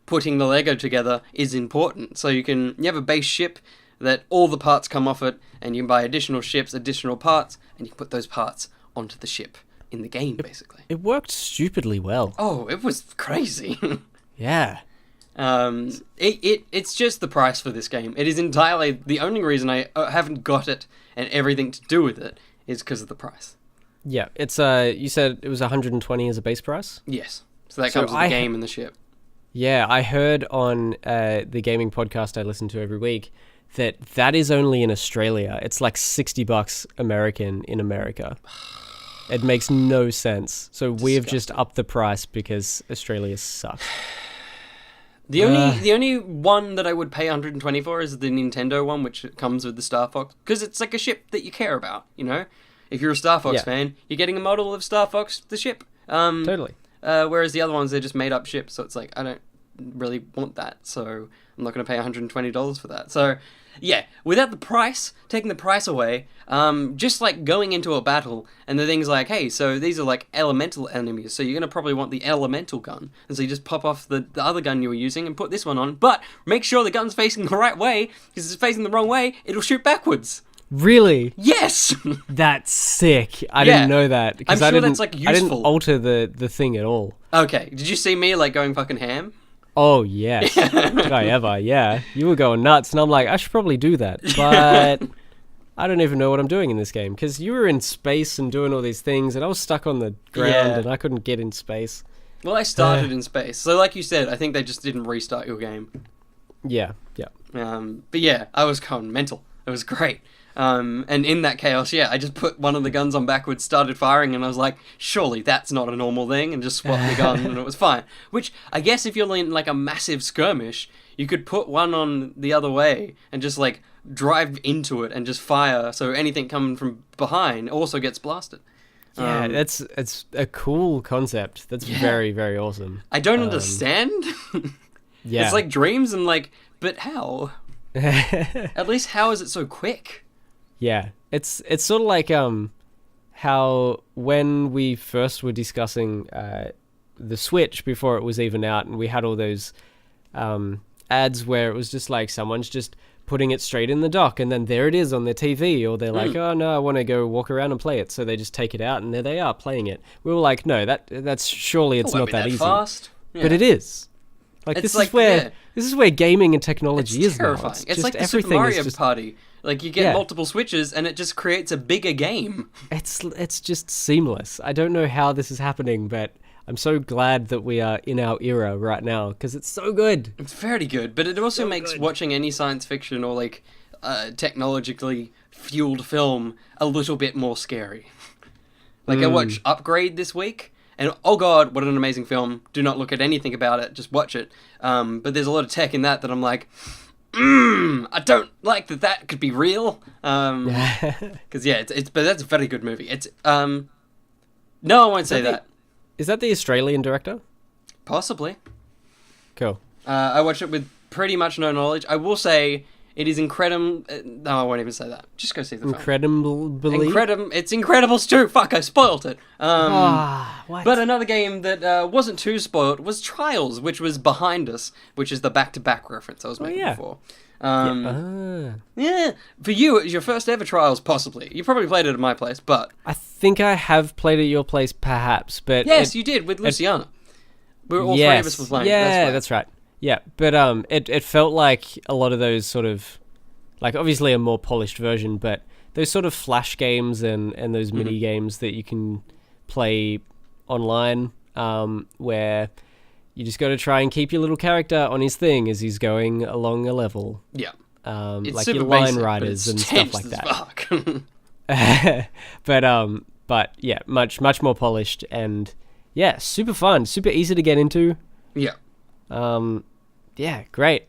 putting the Lego together is important. So you have a base ship that all the parts come off it, and you can buy additional ships, additional parts, and you can put those parts onto the ship in the game, basically. It worked stupidly well. Oh, it was crazy. Yeah. It's just the price for this game. It is entirely the only reason I haven't got it, and everything to do with it is because of the price. Yeah, it's you said it was 120 as a base price? Yes. So that comes with the game and the ship. Yeah, I heard on the gaming podcast I listen to every week that is only in Australia. It's like $60 American in America. It makes no sense. So we have just upped the price because Australia sucks. The only one that I would pay 120 for is the Nintendo one, which comes with the Star Fox, because it's like a ship that you care about, you know? If you're a Star Fox fan, you're getting a model of Star Fox, the ship. Totally. Whereas the other ones, they're just made up ships, so it's like, I don't really want that, so I'm not going to pay $120 for that. So, yeah, without the price, taking the price away, just like going into a battle, and the thing's like, hey, so these are like elemental enemies, so you're going to probably want the elemental gun. And so you just pop off the other gun you were using and put this one on, but make sure the gun's facing the right way, because if it's facing the wrong way, it'll shoot backwards. Really? Yes! That's sick. I didn't know that. I'm sure that's like useful. I didn't alter the thing at all. Okay, did you see me like going fucking ham? Oh, yes. Did I ever? Yeah. You were going nuts, and I'm like, I should probably do that. But I don't even know what I'm doing in this game, because you were in space and doing all these things, and I was stuck on the ground, and I couldn't get in space. Well, I started in space. So like you said, I think they just didn't restart your game. Yeah. But yeah, I was going mental. It was great. And in that chaos, I just put one of the guns on backwards, started firing, and I was like, surely that's not a normal thing, and just swapped the gun, and it was fine. Which, I guess if you're in, like, a massive skirmish, you could put one on the other way, and just, like, drive into it, and just fire, so anything coming from behind also gets blasted. Yeah, it's a cool concept. That's very, very awesome. I don't understand. It's like Dreams, and like, but how? At least how is it so quick? Yeah, it's sort of like how when we first were discussing the Switch before it was even out, and we had all those ads where it was just like someone's just putting it straight in the dock, and then there it is on their TV, or they're like, oh no, I want to go walk around and play it, so they just take it out, and there they are playing it. We were like, no, that's surely it's not that easy. Fast. Yeah. But it is. Like this is where gaming and technology is terrifying. now. It's like the Super Mario Party. Like you get multiple switches and it just creates a bigger game. It's just seamless. I don't know how this is happening, but I'm so glad that we are in our era right now because it's so good. It's very good, but it also makes watching any science fiction or like technologically fueled film a little bit more scary. Like I watched Upgrade this week. And oh god, what an amazing film. Do not look at anything about it, just watch it. But there's a lot of tech in that I'm like, I don't like that could be real. Because but that's a very good movie. It's no, I won't say that. Is that the Australian director? Possibly. Cool. I watched it with pretty much no knowledge. I will say it is incredible. No, I won't even say that. Just go see the film. It's incredible, Stu. Fuck, I spoiled it. What? But another game that wasn't too spoiled was Trials, which was behind us, which is the back-to-back reference I was making before. Yeah. For you, it was your first ever Trials, possibly. You probably played it at my place, but... I think I have played at your place, perhaps, but... Yes, you did, with Luciana. We were all three of us were playing. Yeah, that's right. Yeah, but it felt like a lot of those sort of, like obviously a more polished version, but those sort of flash games and those mini games that you can play online, where you just got to try and keep your little character on his thing as he's going along a level. Yeah, like your line riders and stuff like that. But yeah, much more polished and yeah, super fun, super easy to get into. Yeah. Yeah, great.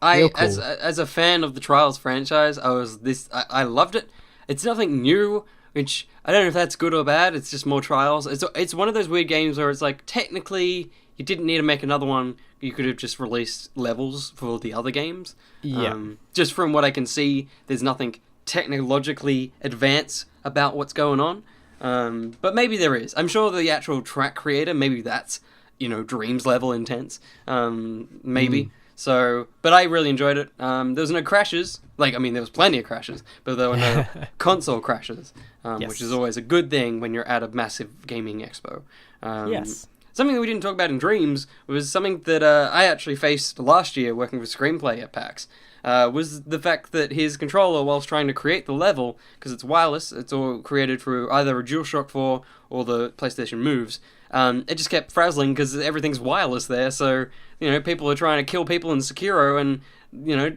Cool. As a fan of the Trials franchise, I loved it. It's nothing new, which I don't know if that's good or bad. It's just more Trials. It's one of those weird games where it's like technically you didn't need to make another one. You could have just released levels for the other games. Yeah. Just from what I can see, there's nothing technologically advanced about what's going on. But maybe there is. I'm sure the actual track creator, maybe that's Dreams level intense, maybe. So, but I really enjoyed it. There was no crashes. There was plenty of crashes, but there were no console crashes, which is always a good thing when you're at a massive gaming expo. Yes. Something that we didn't talk about in Dreams was something that I actually faced last year working with Screenplay at PAX. Was the fact that his controller, whilst trying to create the level, because it's wireless, it's all created through either a DualShock 4 or the PlayStation Moves, it just kept frazzling because everything's wireless there. So, people are trying to kill people in Sekiro, and,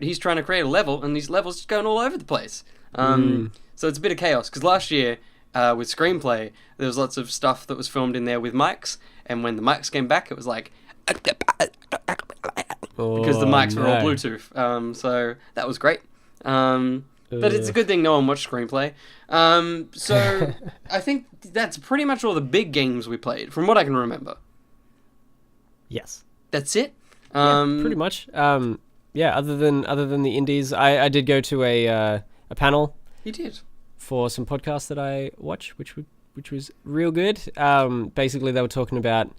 he's trying to create a level, and these levels just going all over the place. So it's a bit of chaos, because last year, with Screenplay, there was lots of stuff that was filmed in there with mics, and when the mics came back, it was like... because the mics were all Bluetooth. So that was great. But it's a good thing no one watched Screenplay. So I think that's pretty much all the big games we played, from what I can remember. Yes. That's it? Pretty much. Other than the indies, I did go to a panel. You did? For some podcasts that I watch, which was real good. Basically, they were talking about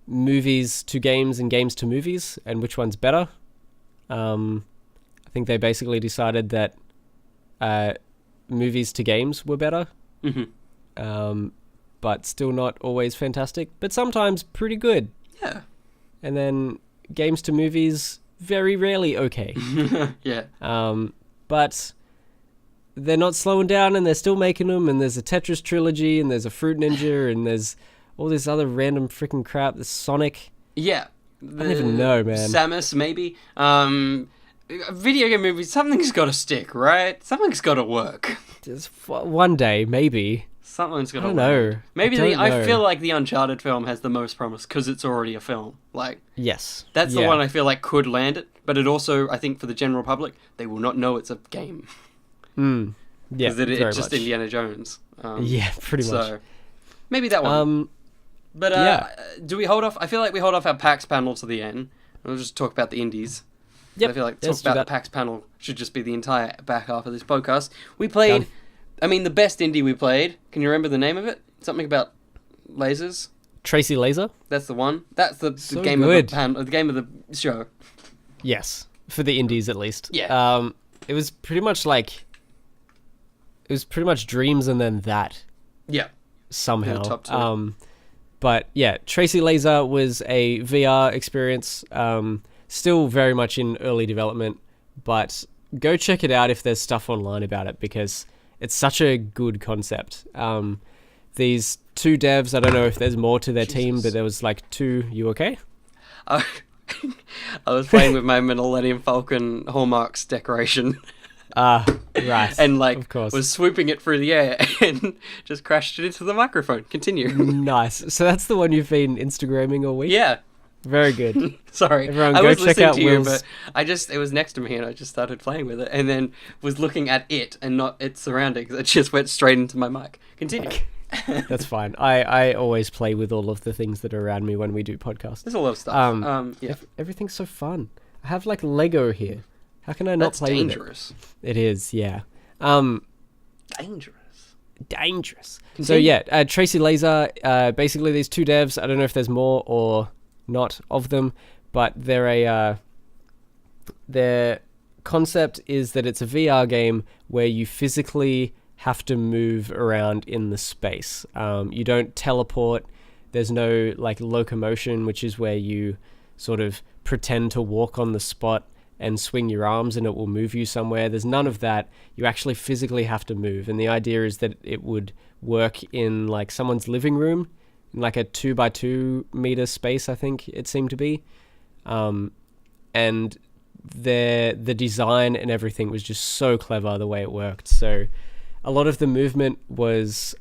movies to games and games to movies, and which one's better. I think they basically decided that movies to games were better, but still not always fantastic, but sometimes pretty good. Yeah. And then games to movies, very rarely okay. Yeah. But they're not slowing down, and they're still making them, and there's a Tetris trilogy, and there's a Fruit Ninja, and there's all this other random freaking crap. There's Sonic. Yeah. I don't even know, man. Samus, maybe. Video game movies, something's got to stick, right? Something's got to work. Just one day, maybe. Something's got to work. I don't know. Maybe I feel like the Uncharted film has the most promise because it's already a film. Yes. That's the one I feel like could land it, but it also, I think for the general public, they will not know it's a game. Yeah, because it's just Indiana Jones. Pretty much. So maybe that one. Do we hold off? I feel like we hold off our PAX panel to the end. We'll just talk about the indies. Yep. I feel like talk about the PAX panel should just be the entire back half of this podcast. We played, the best indie we played. Can you remember the name of it? Something about lasers. Tracy Laser. That's the one. That's the game good. of the panel, the game of the show. Yes, for the indies at least. Yeah. It was pretty much Dreams and then that. Yeah. Somehow. Top two. But yeah, Tracy Laser was a VR experience. Still very much in early development, but go check it out if there's stuff online about it, because it's such a good concept. These two devs, I don't know if there's more to their team, but there was two. You okay? I was playing with my Millennium Falcon Hallmarks decoration. Right. And of course. was swooping it through the air and just crashed it into the microphone. Continue. Nice. So that's the one you've been Instagramming all week? Yeah. Very good. Sorry. Everyone, I go was check listening out to you, Will's... but it was next to me and I just started playing with it and then was looking at it and not its surroundings. It just went straight into my mic. Continue. That's fine. I always play with all of the things that are around me when we do podcasts. There's a lot of stuff. Everything's so fun. I have Lego here. How can I not play dangerous. with it? It is, yeah. Dangerous. Continue. So yeah, Tracy Laser, basically these two devs, I don't know if there's more or not of them, but their concept is that it's a VR game where you physically have to move around in the space. You don't teleport. There's no locomotion, which is where you sort of pretend to walk on the spot and swing your arms and it will move you somewhere. There's none of that. You actually physically have to move. And the idea is that it would work in someone's living room, in a 2x2 meter space, I think it seemed to be. And the design and everything was just so clever the way it worked. So a lot of the movement was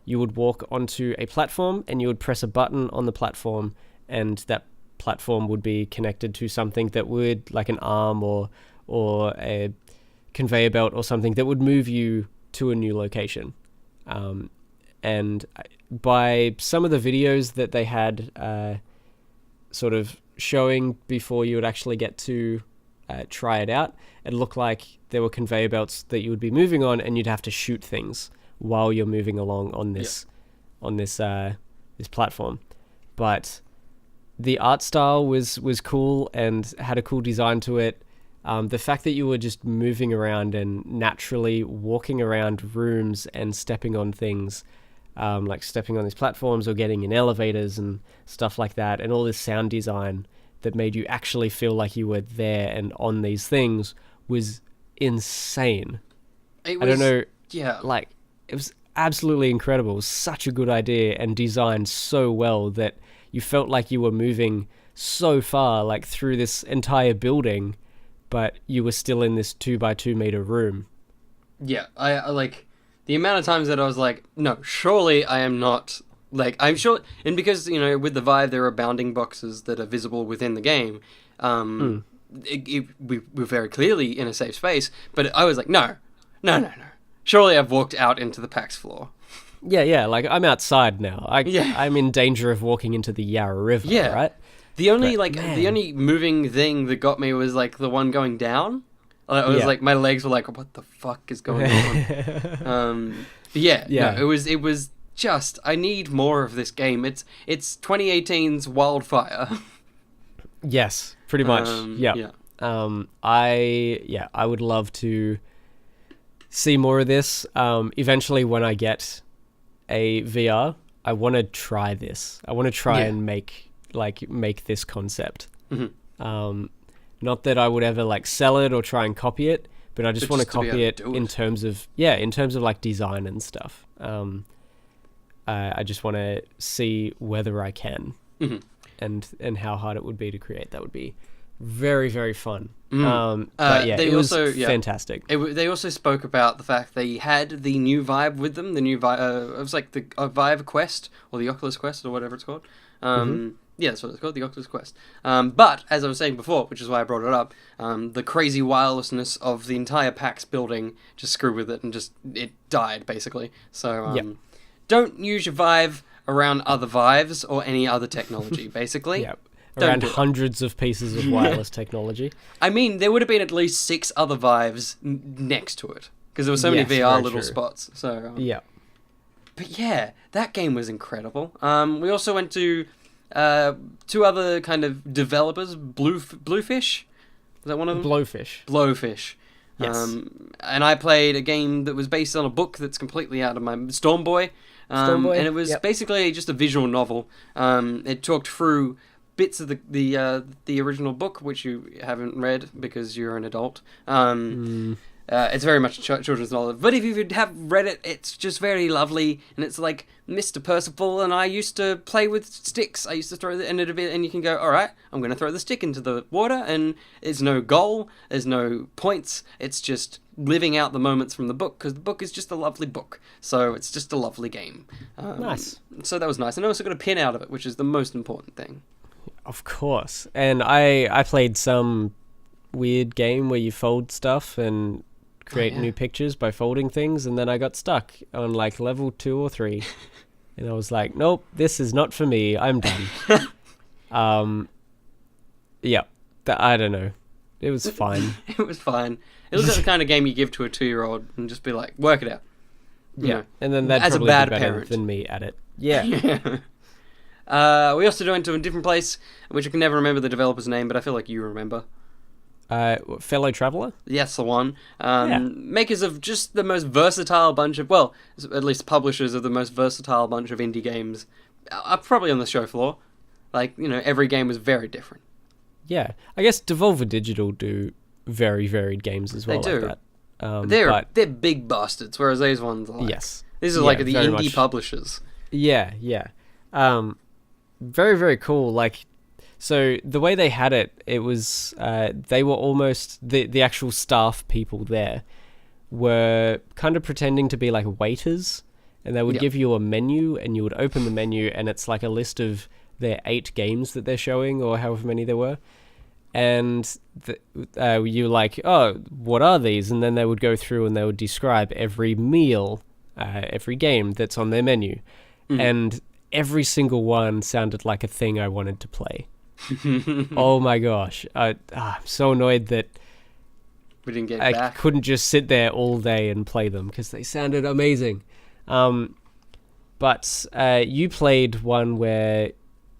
you would walk onto a platform and you would press a button on the platform, and that platform would be connected to something that would, an arm or a conveyor belt or something that would move you to a new location. And by some of the videos that they had sort of showing before you would actually get to try it out, it looked like there were conveyor belts that you would be moving on, and you'd have to shoot things while you're moving along on this this platform. But the art style was cool and had a cool design to it. The fact that you were just moving around and naturally walking around rooms and stepping on things, like stepping on these platforms or getting in elevators and stuff like that, and all this sound design that made you actually feel like you were there and on these things was insane. I don't know. Yeah. It was absolutely incredible. It was such a good idea and designed so well that you felt like you were moving so far, like through this entire building, but you were still in this 2 by 2 meter room. Yeah, I like the amount of times that I was like, no, surely I am not. Like, I'm sure, and because, you know, with the Vive, there are bounding boxes that are visible within the game. We were very clearly in a safe space, but I was like, no. Surely I've walked out into the PAX floor. Yeah, like, I'm outside now. I'm in danger of walking into the Yarra River, right? The only moving thing that got me was, like, the one going down. It was like, my legs were like, what the fuck is going on? But no, it was just, I need more of this game. It's 2018's Wildfire. Yes, pretty much. I would love to see more of this. Eventually, when I get a VR, I want to try this. I want to try and make this concept. Not that I would ever like sell it or try and copy it, but I just want to copy it in terms of like design and stuff. I just want to see whether I can, and how hard it would be to create. That would be very, very fun. But yeah, it was fantastic. They also spoke about the fact they had the new Vive with them. The new Vive, it was like the Vive Quest or the Oculus Quest or whatever it's called. Yeah, that's what it's called, the Oculus Quest. But, as I was saying before, which is why I brought it up, the crazy wirelessness of the entire PAX building just screwed with it and it died, basically. So, don't use your Vive around other Vives or any other technology, basically. Yep. Around hundreds of pieces of wireless technology. I mean, there would have been at least 6 other Vives next to it, because there were so many VR little spots. So, But yeah, that game was incredible. We also went to 2 other kind of developers, Bluefish? Is that one of them? Blowfish. Yes. And I played a game that was based on a book that's completely out of my... Stormboy. And it was basically just a visual novel. It talked through bits of the original book, which you haven't read because you're an adult. It's very much children's novel. But if you have read it, it's just very lovely. And it's like Mr. Percival and I used to play with sticks. I used to throw and you can go, all right, I'm going to throw the stick into the water, and there's no goal, there's no points. It's just living out the moments from the book, because the book is just a lovely book. So it's just a lovely game. Nice. So that was nice. And I also got a pin out of it, which is the most important thing. Of course. And I played some weird game where you fold stuff and create new pictures by folding things, and then I got stuck on like level 2 or 3 and I was like, nope, this is not for me, I'm done. I don't know, it was fine. It was fine. It was the kind of game you give to a 2-year-old and just be like, work it out, you know, and then they'd probably be better parent than me at it. We also went to a different place, which I can never remember the developer's name, but I feel like you remember. Fellow Traveler? Yes, the one. Makers of just the most versatile bunch of, well, at least publishers of the most versatile bunch of indie games, probably on the show floor. Like, you know, every game was very different. Yeah, I guess Devolver Digital do very varied games as well. They do. Like that. They're big bastards, whereas these ones are like... Yes. These are like the indie publishers. Yeah. Very, very cool. Like, so the way they had it, it was they were almost the actual staff people there were kind of pretending to be like waiters, and they would give you a menu, and you would open the menu, and it's like a list of their 8 games that they're showing, or however many there were, and you like, oh, what are these? And then they would go through and they would describe every meal, every game that's on their menu, and every single one sounded like a thing I wanted to play. Oh my gosh. I'm so annoyed that we didn't get I back. couldn't just sit there all day and play them, because they sounded amazing. But you played one where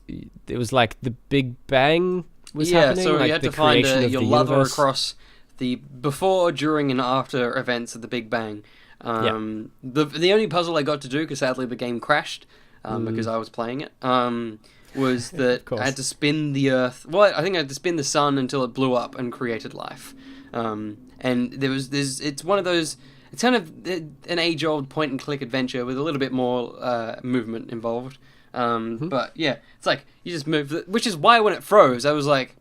it was like the Big Bang was happening. So like you had the to find creation of your the lover universe. across the before, during, and after events of the Big Bang. The only puzzle I got to do, because sadly the game crashed because I was playing it, was that I had to spin the Earth. Well, I think I had to spin the sun until it blew up and created life. And it's one of those. It's kind of an age-old point-and-click adventure with a little bit more movement involved. But yeah, it's like you just move, which is why when it froze, I was like,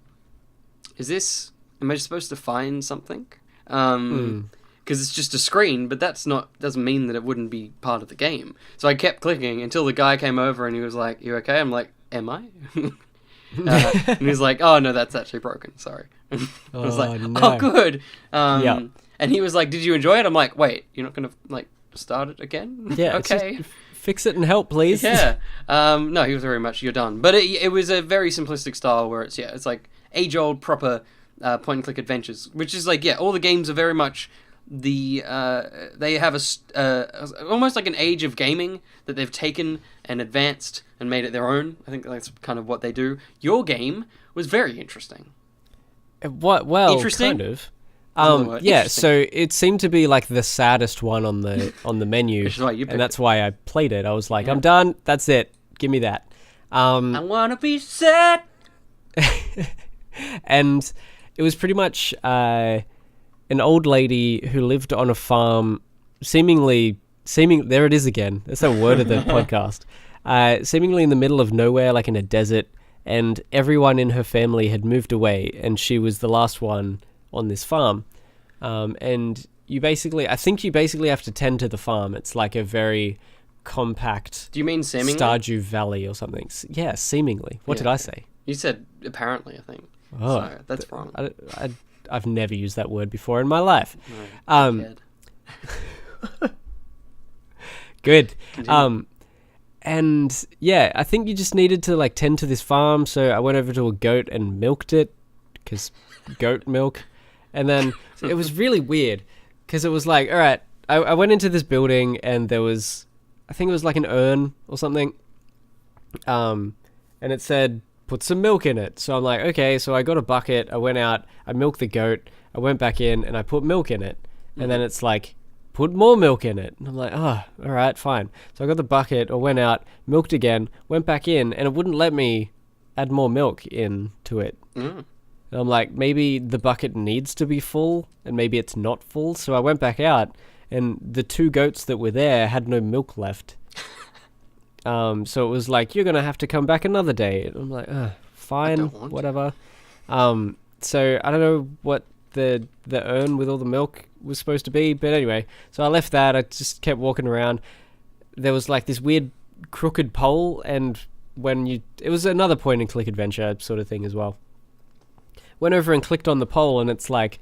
am I supposed to find something? Because it's just a screen, but doesn't mean that it wouldn't be part of the game. So I kept clicking until the guy came over and he was like, "You okay?" I'm like, "Am I?" And he was like, "Oh no, that's actually broken. Sorry." I was like, no. "Oh, good." Yeah. And he was like, "Did you enjoy it?" I'm like, "Wait, you're not gonna like start it again?" Yeah. Okay. Just fix it and help, please. Yeah. No, he was very much, "You're done." But it was a very simplistic style where it's like age-old proper point-and-click adventures, which is like, yeah, all the games are very much they have almost like an age of gaming that they've taken and advanced and made it their own. I think that's kind of what they do. Your game was very interesting. What? Well, interesting? kind of. Yeah, so it seemed to be like the saddest one on the menu, Which is why you picked and that's why I played it. I was like, I'm done. That's it. Give me that. I wanna be sad. And it was pretty much an old lady who lived on a farm, seemingly there it is again. That's the word of the podcast. Seemingly in the middle of nowhere, like in a desert, and everyone in her family had moved away, and she was the last one on this farm. And I think you basically have to tend to the farm. It's like a very compact. Do you mean seemingly? Stardew Valley or something. Yeah, seemingly. What did I say? You said apparently, I think. Oh, so that's wrong. I've never used that word before in my life. No, Good. Continue. And yeah, I think you just needed to like tend to this farm. So I went over to a goat and milked it, because goat milk. And then it was really weird, because it was like, all right, I went into this building and there was, I think it was like an urn or something. And it said, put some milk in it. So I'm like, okay, so I got a bucket, I went out, I milked the goat, I went back in and I put milk in it. And then it's like, put more milk in it. And I'm like, oh, all right, fine. So I got the bucket, I went out, milked again, went back in, and it wouldn't let me add more milk into it. And I'm like, maybe the bucket needs to be full, and maybe it's not full. So I went back out, and the 2 goats that were there had no milk left. So it was like, you're going to have to come back another day. And I'm like, fine, whatever. So I don't know what the urn with all the milk was supposed to be, but anyway, so I left that. I just kept walking around. There was like this weird crooked pole, and it was another point and click adventure sort of thing as well. Went over and clicked on the pole, and it's like,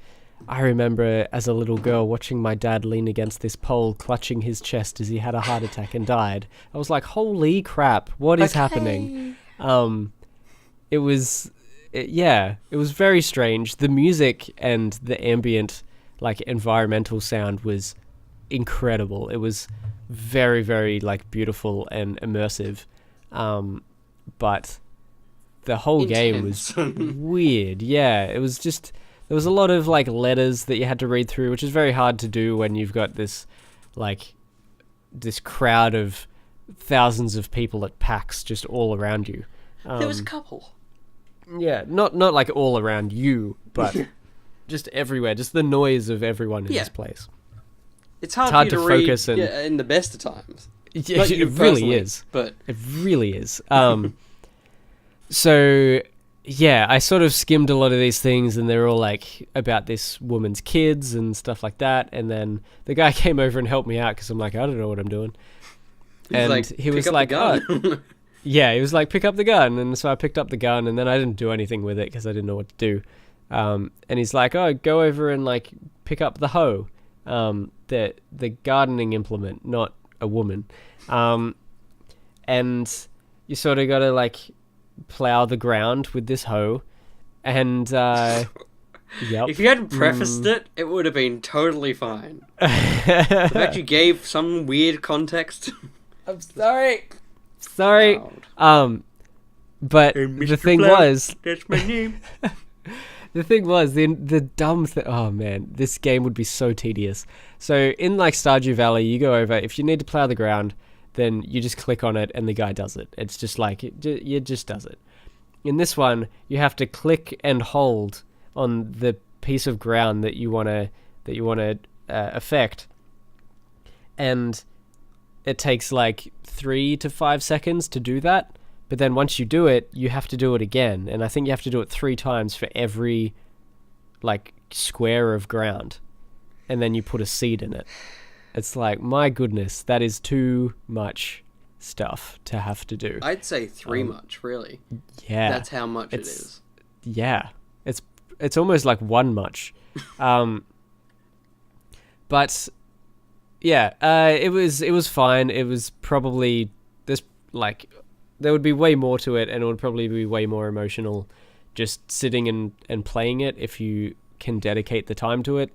I remember as a little girl watching my dad lean against this pole, clutching his chest as he had a heart attack and died. I was like, holy crap, what is happening? It was very strange. The music and the ambient, like, environmental sound was incredible. It was very, very, like, beautiful and immersive. But the whole game was weird. Yeah, it was just, there was a lot of, like, letters that you had to read through, which is very hard to do when you've got this, like, this crowd of thousands of people at PAX just all around you. There was a couple. Yeah, not like all around you, but just everywhere. Just the noise of everyone in this place. It's hard for you to focus read in the best of times. Yeah, it really is. But it really is. So yeah, I sort of skimmed a lot of these things, and they're all like about this woman's kids and stuff like that. And then the guy came over and helped me out because I'm like, I don't know what I'm doing. He was like, oh. Yeah, he was like, pick up the gun. And so I picked up the gun, and then I didn't do anything with it because I didn't know what to do. And he's like, oh, go over and like pick up the hoe, the gardening implement, not a woman. And you sort of got to like plow the ground with this hoe. And yep. If you hadn't prefaced it, it would have been totally fine. The fact you gave some weird context. I'm sorry. But the thing was, that's my name. The thing was, the dumb thing. Oh man, this game would be so tedious. So in like Stardew Valley, you go over. If you need to plow the ground, then you just click on it, and the guy does it. It's just like it just does it. In this one, you have to click and hold on the piece of ground that you wanna affect, and it takes like 3 to 5 seconds to do that. But then once you do it, you have to do it again, and I think you have to do it 3 times for every like square of ground, and then you put a seed in it. It's like, my goodness, that is too much stuff to have to do. I'd say 3 much, really. Yeah, That's how much it is. Yeah, it's almost like 1 much. But yeah, it was fine. It was probably there would be way more to it, and it would probably be way more emotional just sitting and playing it if you can dedicate the time to it.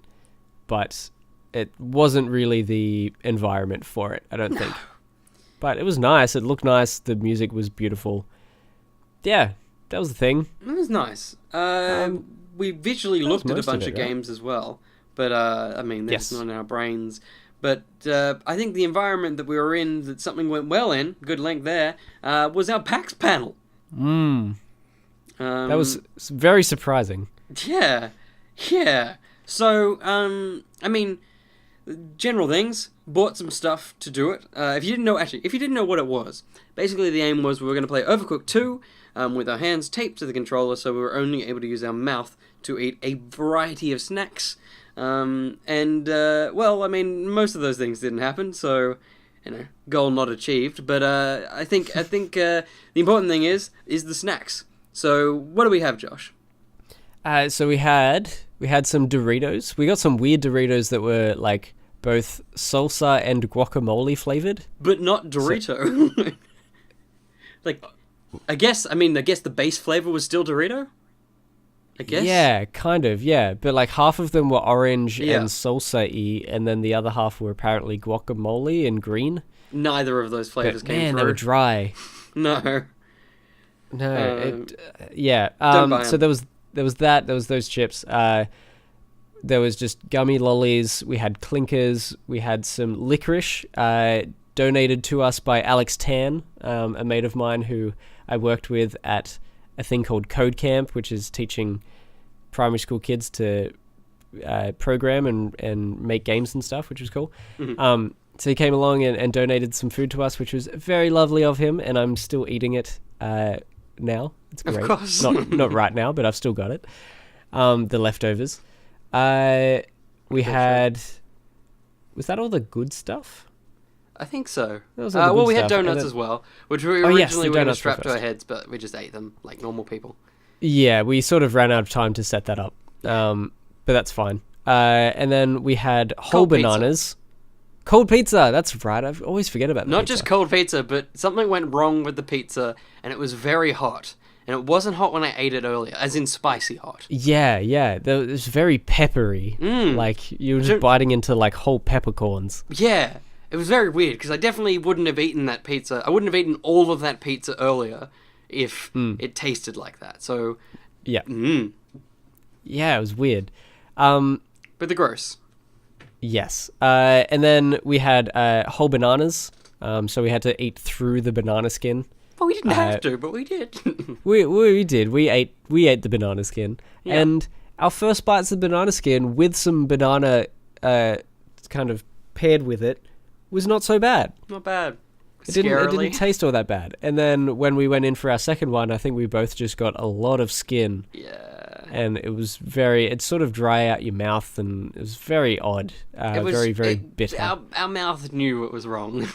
But it wasn't really the environment for it, I don't think. But it was nice. It looked nice. The music was beautiful. Yeah, that was the thing. It was nice. We visually looked at a bunch of games as well. But, I mean, that's not in our brains. But I think the environment that we were in, that something went well in, good link there, was our PAX panel. That was very surprising. Yeah. So, I mean, general things, bought some stuff to do it. If you didn't know what it was, basically the aim was we were going to play Overcooked 2 with our hands taped to the controller, so we were only able to use our mouth to eat a variety of snacks. Well, I mean, most of those things didn't happen, so, goal not achieved. But I think the important thing is the snacks. So, what do we have, Josh? So we had some Doritos. We got some weird Doritos that were like both salsa and guacamole flavored, but not Dorito. So, like, I guess the base flavor was still Dorito. I guess. Yeah, kind of, yeah. But like half of them were orange and salsa-y, and then the other half were apparently guacamole and green. Neither of those flavors came man, through. they were dry. No. Yeah. So there was that. There was those chips. There was just gummy lollies. We had clinkers. We had some licorice donated to us by Alex Tan, a mate of mine who I worked with at a thing called Code Camp, which is teaching primary school kids to program and make games and stuff, which was cool. Mm-hmm. So he came along and donated some food to us, which was very lovely of him, and I'm still eating it now. It's great. Of course. Not right now, but I've still got it. The leftovers. We had... Was that all the good stuff? I think so. Well, we had donuts as well, which we originally were going to strap to our first. heads, but we just ate them like normal people. Yeah, we sort of ran out of time to set that up, but that's fine. And then we had whole bananas. Cold pizza, that's right. I always forget about that. Not just cold pizza, but something went wrong with the pizza, and it was very hot. And it wasn't hot when I ate it earlier, as in spicy hot. Yeah. It was very peppery. Like, you were just biting into, like, whole peppercorns. Yeah. It was very weird, because I definitely wouldn't have eaten that pizza. I wouldn't have eaten all of that pizza earlier if it tasted like that. So, yeah. Yeah, it was weird. But the gross. Yes. And then we had whole bananas. So we had to eat through the banana skin. Well, we didn't have to, but we did. we did. We ate the banana skin. Yeah. And our first bites of banana skin with some banana kind of paired with it was not so bad. Not bad. It didn't taste all that bad. And then when we went in for our second one, I think we both just got a lot of skin. Yeah. And it was it sort of dry out your mouth, and it was very odd. Very bitter. Our mouth knew it was wrong.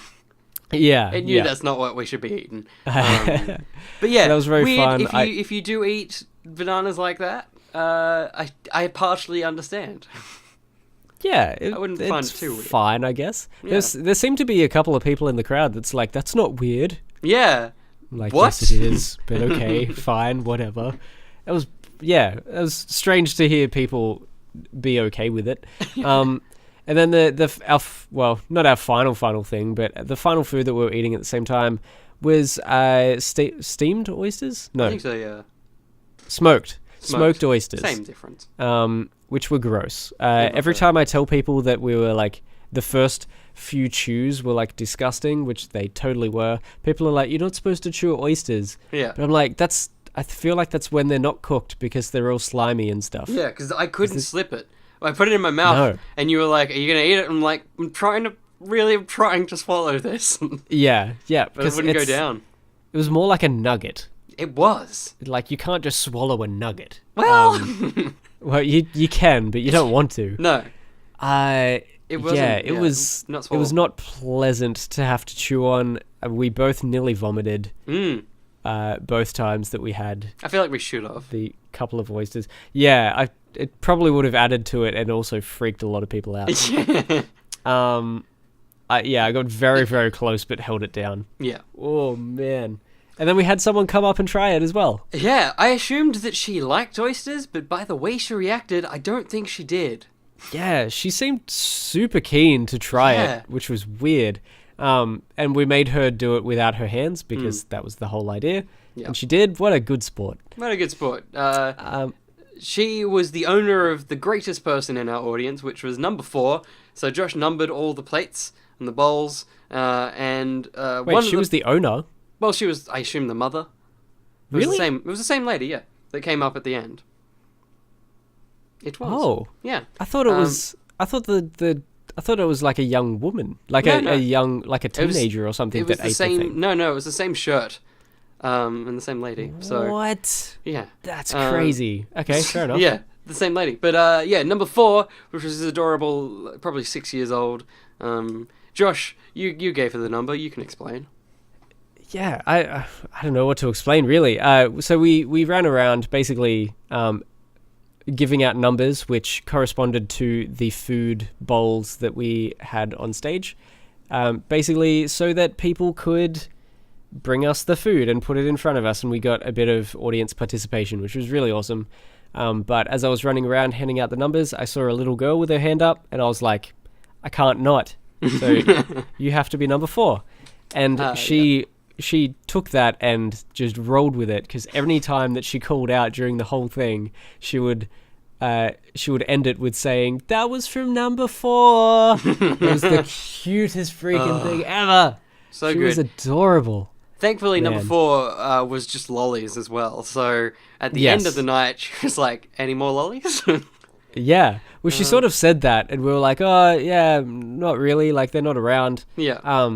Yeah. It knew that's not what we should be eating. But yeah, that was very weird. fun. If you do eat bananas like that, I partially understand. Yeah, I wouldn't find it too weird. Fine, I guess. Yeah. There seemed to be a couple of people in the crowd that's like, that's not weird. Yeah. I'm like, what? Yes, it is, but okay, fine, whatever. It was strange to hear people be okay with it. And then not our final thing, but the final food that we were eating at the same time was steamed oysters? No. I think so, yeah. Smoked oysters. Same difference. Which were gross. Every time I tell people that we were like, the first few chews were like disgusting, which they totally were, people are like, you're not supposed to chew oysters. Yeah. But I'm like, I feel like that's when they're not cooked because they're all slimy and stuff. Yeah, because I couldn't slip it. I put it in my mouth, and you were like, are you going to eat it? I'm like, I'm trying to really trying to swallow this. Yeah, But because it wouldn't go down. It was more like a nugget. It was. Like, you can't just swallow a nugget. Well, Well, you can, but you don't want to. no. It wasn't. Yeah, it was. not It was not pleasant to have to chew on. We both nearly vomited. Both times that we had I feel like we should have. the couple of oysters. Yeah, it probably would have added to it and also freaked a lot of people out. I got very, very close but held it down. Yeah. Oh, man. And then we had someone come up and try it as well. Yeah, I assumed that she liked oysters, but by the way she reacted, I don't think she did. Yeah, she seemed super keen to try it, which was weird. And we made her do it without her hands because that was the whole idea. Yeah. And she did. What a good sport. What a good sport. She was the owner of the greatest person in our audience, which was number 4. So Josh numbered all the plates and the bowls, and Wait, she was the owner? Well, she was, I assume, the mother. Really? It was the same lady, yeah, that came up at the end. It was. Oh. Yeah. I thought it was... I thought I thought it was like a young woman, like a young, like a teenager or something. It was that the ate same. the thing. No, it was the same shirt, and the same lady. So What? yeah, That's crazy. Okay, fair enough. yeah, the same lady. But yeah, number 4, which was adorable, probably 6 years old. Josh, you gave her the number. You can explain. Yeah, I don't know what to explain really. So we ran around basically giving out numbers which corresponded to the food bowls that we had on stage, basically so that people could bring us the food and put it in front of us, and we got a bit of audience participation, which was really awesome. But as I was running around handing out the numbers, I saw a little girl with her hand up, and I was like, I can't not. So you have to be number 4. And she took that and just rolled with it, because every time that she called out during the whole thing, she would end it with saying, "That was from number 4." It was the cutest freaking thing ever. So she good. was adorable. Thankfully, Man. number 4 was just lollies as well. So at the end of the night, she was like, "Any more lollies?" Yeah. Well, she sort of said that, and we were like, "Oh, yeah, not really. Like, they're not around." Yeah.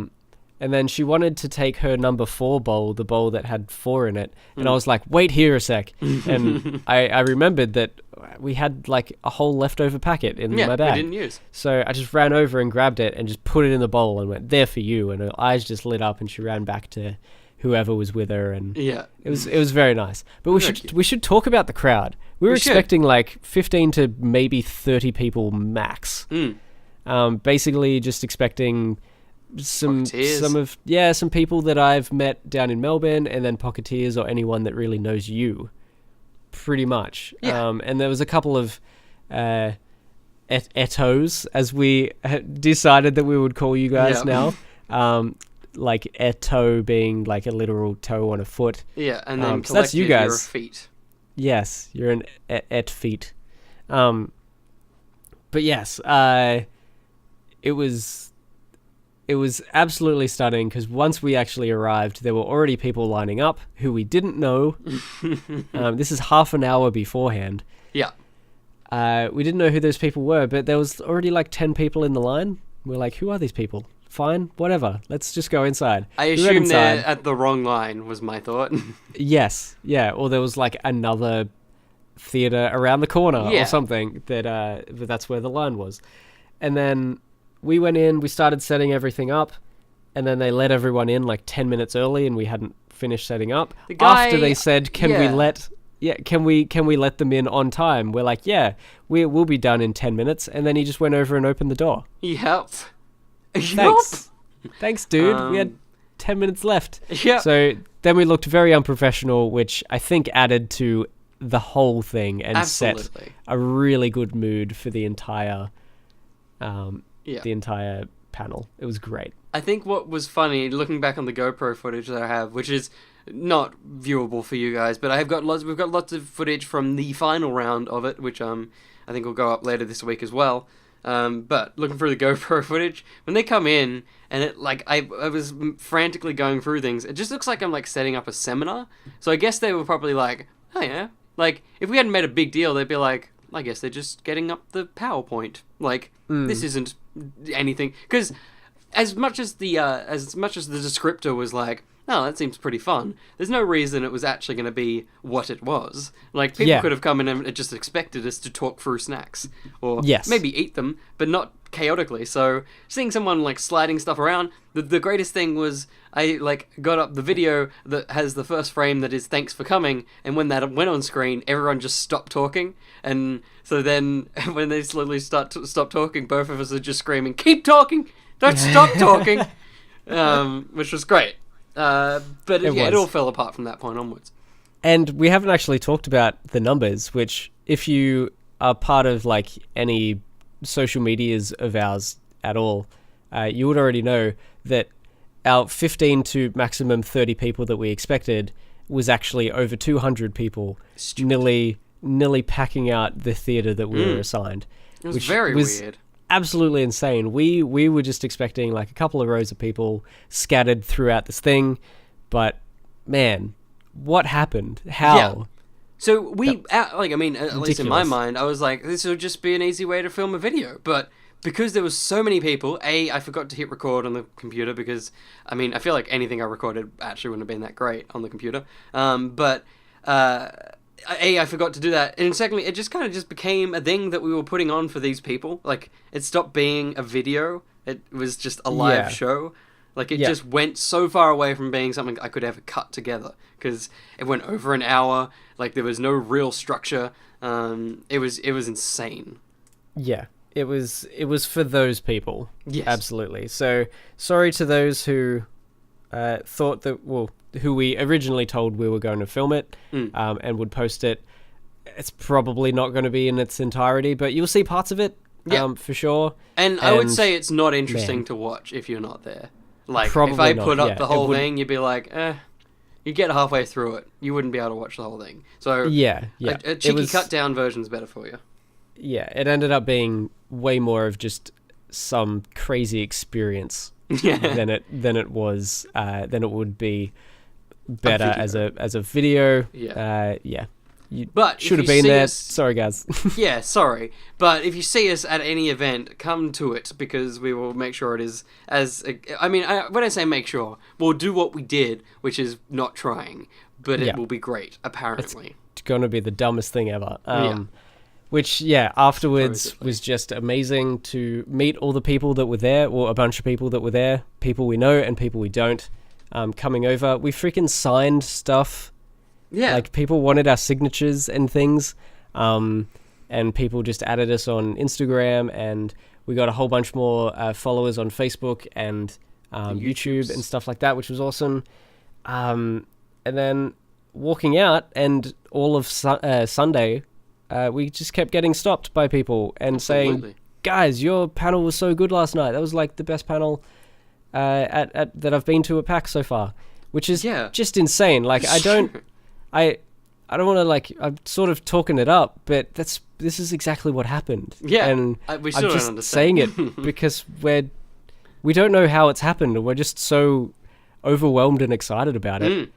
And then she wanted to take her number 4 bowl, the bowl that had 4 in it. And I was like, wait here a sec. And I remembered that we had like a whole leftover packet in my bag. we didn't use. So I just ran over and grabbed it and just put it in the bowl and went, "There for you." And her eyes just lit up, and she ran back to whoever was with her. And Yeah. it was very nice. But we should talk about the crowd. We were We should. expecting like 15 to maybe 30 people max. Basically just expecting some people that I've met down in Melbourne, and then Pocketeers or anyone that really knows you, pretty much. Yeah. And there was a couple of ETTOs, as we decided that we would call you guys now. Like ETTO being like a literal toe on a foot. Yeah, and then so that's you collective, guys. you're a feet. Yes, you're an et feet. But yes, it was absolutely stunning, because once we actually arrived, there were already people lining up who we didn't know. This is half an hour beforehand. Yeah. We didn't know who those people were, but there was already like 10 people in the line. We're like, who are these people? Fine, whatever. Let's just go inside. I We went assume they're inside. at the wrong line, was my thought. Yes, yeah. Or there was like another theater around the corner or something that that's where the line was. And then we went in, we started setting everything up, and then they let everyone in like 10 minutes early, and we hadn't finished setting up. The guy, After they said, can we let them in on time? We're like, yeah, we'll be done in 10 minutes. And then he just went over and opened the door. Yep. Thanks. Thanks, dude. We had 10 minutes left. Yeah. So then we looked very unprofessional, which I think added to the whole thing and set a really good mood for the entire panel. It was great. I think what was funny, looking back on the GoPro footage that I have, which is not viewable for you guys, but we've got lots of footage from the final round of it, which I think will go up later this week as well. But looking through the GoPro footage, when they come in, and it like I was frantically going through things, it just looks like I'm like setting up a seminar. So I guess they were probably like, oh yeah, like if we hadn't made a big deal, they'd be like, I guess they're just getting up the PowerPoint. Like this isn't anything, because as much as the descriptor was like, oh, that seems pretty fun, there's no reason it was actually going to be what it was. Like, people could have come in and just expected us to talk through snacks. Or maybe eat them, but not chaotically. So, seeing someone, like, sliding stuff around, the greatest thing was, I, like, got up the video that has the first frame that is thanks for coming, and when that went on screen, everyone just stopped talking, and so then, when they slowly stop talking, both of us are just screaming, keep talking! Don't stop talking! Which was great. But it all fell apart from that point onwards. And we haven't actually talked about the numbers, which, if you are part of, like, any social medias of ours at all, you would already know that our 15 to maximum 30 people that we expected was actually over 200 people, nearly packing out the theater that we were assigned. It was very weird. Absolutely insane. We were just expecting like a couple of rows of people scattered throughout this thing, but man, what happened? How? Yeah. So at least in my mind, I was like, this will just be an easy way to film a video. But because there was so many people, I forgot to hit record on the computer because, I mean, I feel like anything I recorded actually wouldn't have been that great on the computer. I forgot to do that, and secondly, it just kind of just became a thing that we were putting on for these people. Like, it stopped being a video; it was just a live show. Like, it just went so far away from being something I could ever cut together because it went over an hour. Like, there was no real structure. It was insane. Yeah, it was for those people. Yes, absolutely. So sorry to those who thought that who we originally told we were going to film it and would post it. It's probably not going to be in its entirety, but you'll see parts of it for sure. And I would say it's not interesting to watch if you're not there. Like, probably if I put up the whole thing, you'd be like, you get halfway through it, you wouldn't be able to watch the whole thing. So a cheeky cut down version's better for you. Yeah, it ended up being way more of just some crazy experience than it would be better as a video. But should have been there. Sorry, guys. Yeah, sorry. But if you see us at any event, come to it because we will make sure it is when I say make sure, we'll do what we did, which is not trying, but it will be great, apparently. It's going to be the dumbest thing ever. Which, afterwards was just amazing to meet all the people that were there, or a bunch of people that were there, people we know and people we don't, coming over. We freaking signed stuff. Yeah. Like, people wanted our signatures and things, and people just added us on Instagram, and we got a whole bunch more followers on Facebook and YouTube and stuff like that, which was awesome. And then walking out, and all of Sunday, we just kept getting stopped by people and saying, guys, your panel was so good last night. That was like the best panel that I've been to at PAX so far, which is just insane. Like, I don't want to, like, I'm sort of talking it up, but this is exactly what happened. Yeah, and I'm just saying it because we don't know how it's happened, and we're just so overwhelmed and excited about it.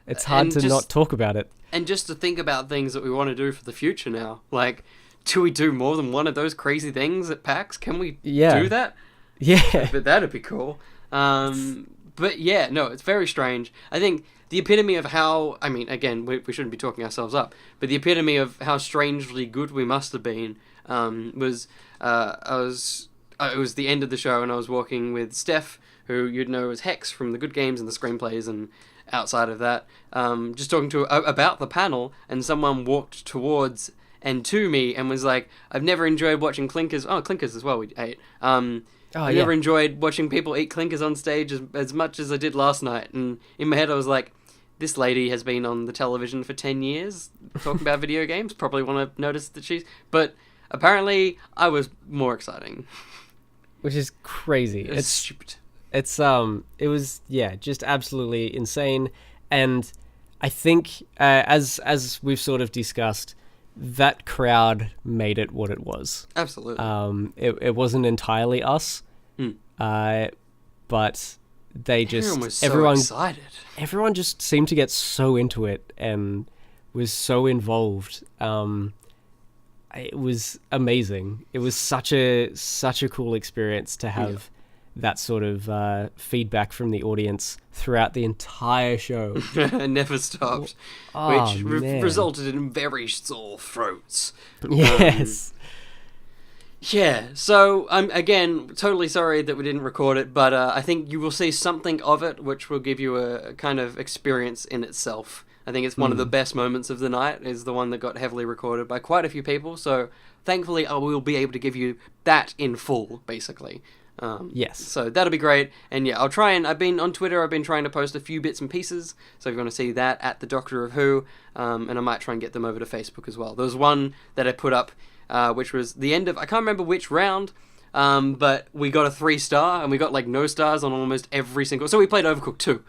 It's hard to not talk about it. And just to think about things that we want to do for the future now. Like, do we do more than one of those crazy things at PAX? Can we do that? Yeah. But that'd be cool. But yeah, no, it's very strange. I think the epitome of how, I mean, again, we shouldn't be talking ourselves up, but the epitome of how strangely good we must have been was it was the end of the show, and I was walking with Steph, who you'd know as Hex from the Good Games and the Screenplays, and outside of that, just talking to about the panel, and someone walked towards and to me and was like, I've never enjoyed watching clinkers. Oh, clinkers as well, we ate. I never enjoyed watching people eat clinkers on stage as much as I did last night. And in my head, I was like, this lady has been on the television for 10 years talking about video games. Probably want to notice that she's... But apparently, I was more exciting. Which is crazy. It's stupid. It was just absolutely insane. And I think, as we've sort of discussed, that crowd made it what it was. Absolutely. It wasn't entirely us, but they just... Everyone was so excited. Everyone just seemed to get so into it and was so involved. It was amazing. It was such a cool experience to have that sort of feedback from the audience throughout the entire show. Never stopped, Oh, which man. resulted in very sore throats. Yes. Yeah, so I'm again totally sorry that we didn't record it, but I think you will see something of it, which will give you a kind of experience in itself. I think it's one of the best moments of the night, is the one that got heavily recorded by quite a few people, so thankfully I will be able to give you that in full, basically. Yes. So that'll be great, and yeah, I've been on Twitter, I've been trying to post a few bits and pieces, so if you want to see that, at the Doctor of Who, and I might try and get them over to Facebook as well. There was one that I put up, which was the end of, I can't remember which round, but we got a 3-star, and we got like no stars on almost every single, so we played Overcooked 2,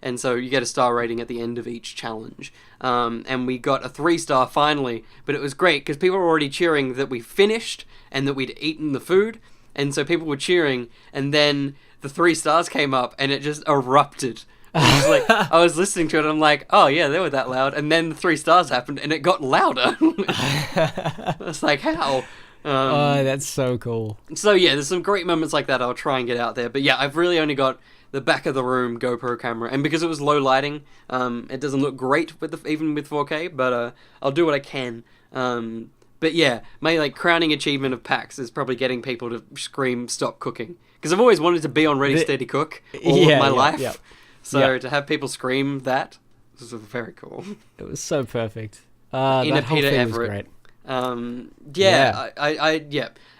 and so you get a star rating at the end of each challenge, and we got a 3-star finally, but it was great, because people were already cheering that we finished, and that we'd eaten the food, and so people were cheering, and then the 3 stars came up, and it just erupted. I was listening to it, and I'm like, oh yeah, they were that loud. And then the 3 stars happened, and it got louder. It's like, how? Oh, that's so cool. So yeah, there's some great moments like that I'll try and get out there. But yeah, I've really only got the back of the room GoPro camera, and because it was low lighting, it doesn't look great with even with 4K. But I'll do what I can. But yeah, my like crowning achievement of PAX is probably getting people to scream "Stop cooking," because I've always wanted to be on Ready Steady Cook all of my life. Yeah. So to have people scream that was very cool. It was so perfect. In a that whole Peter thing Everett. was great.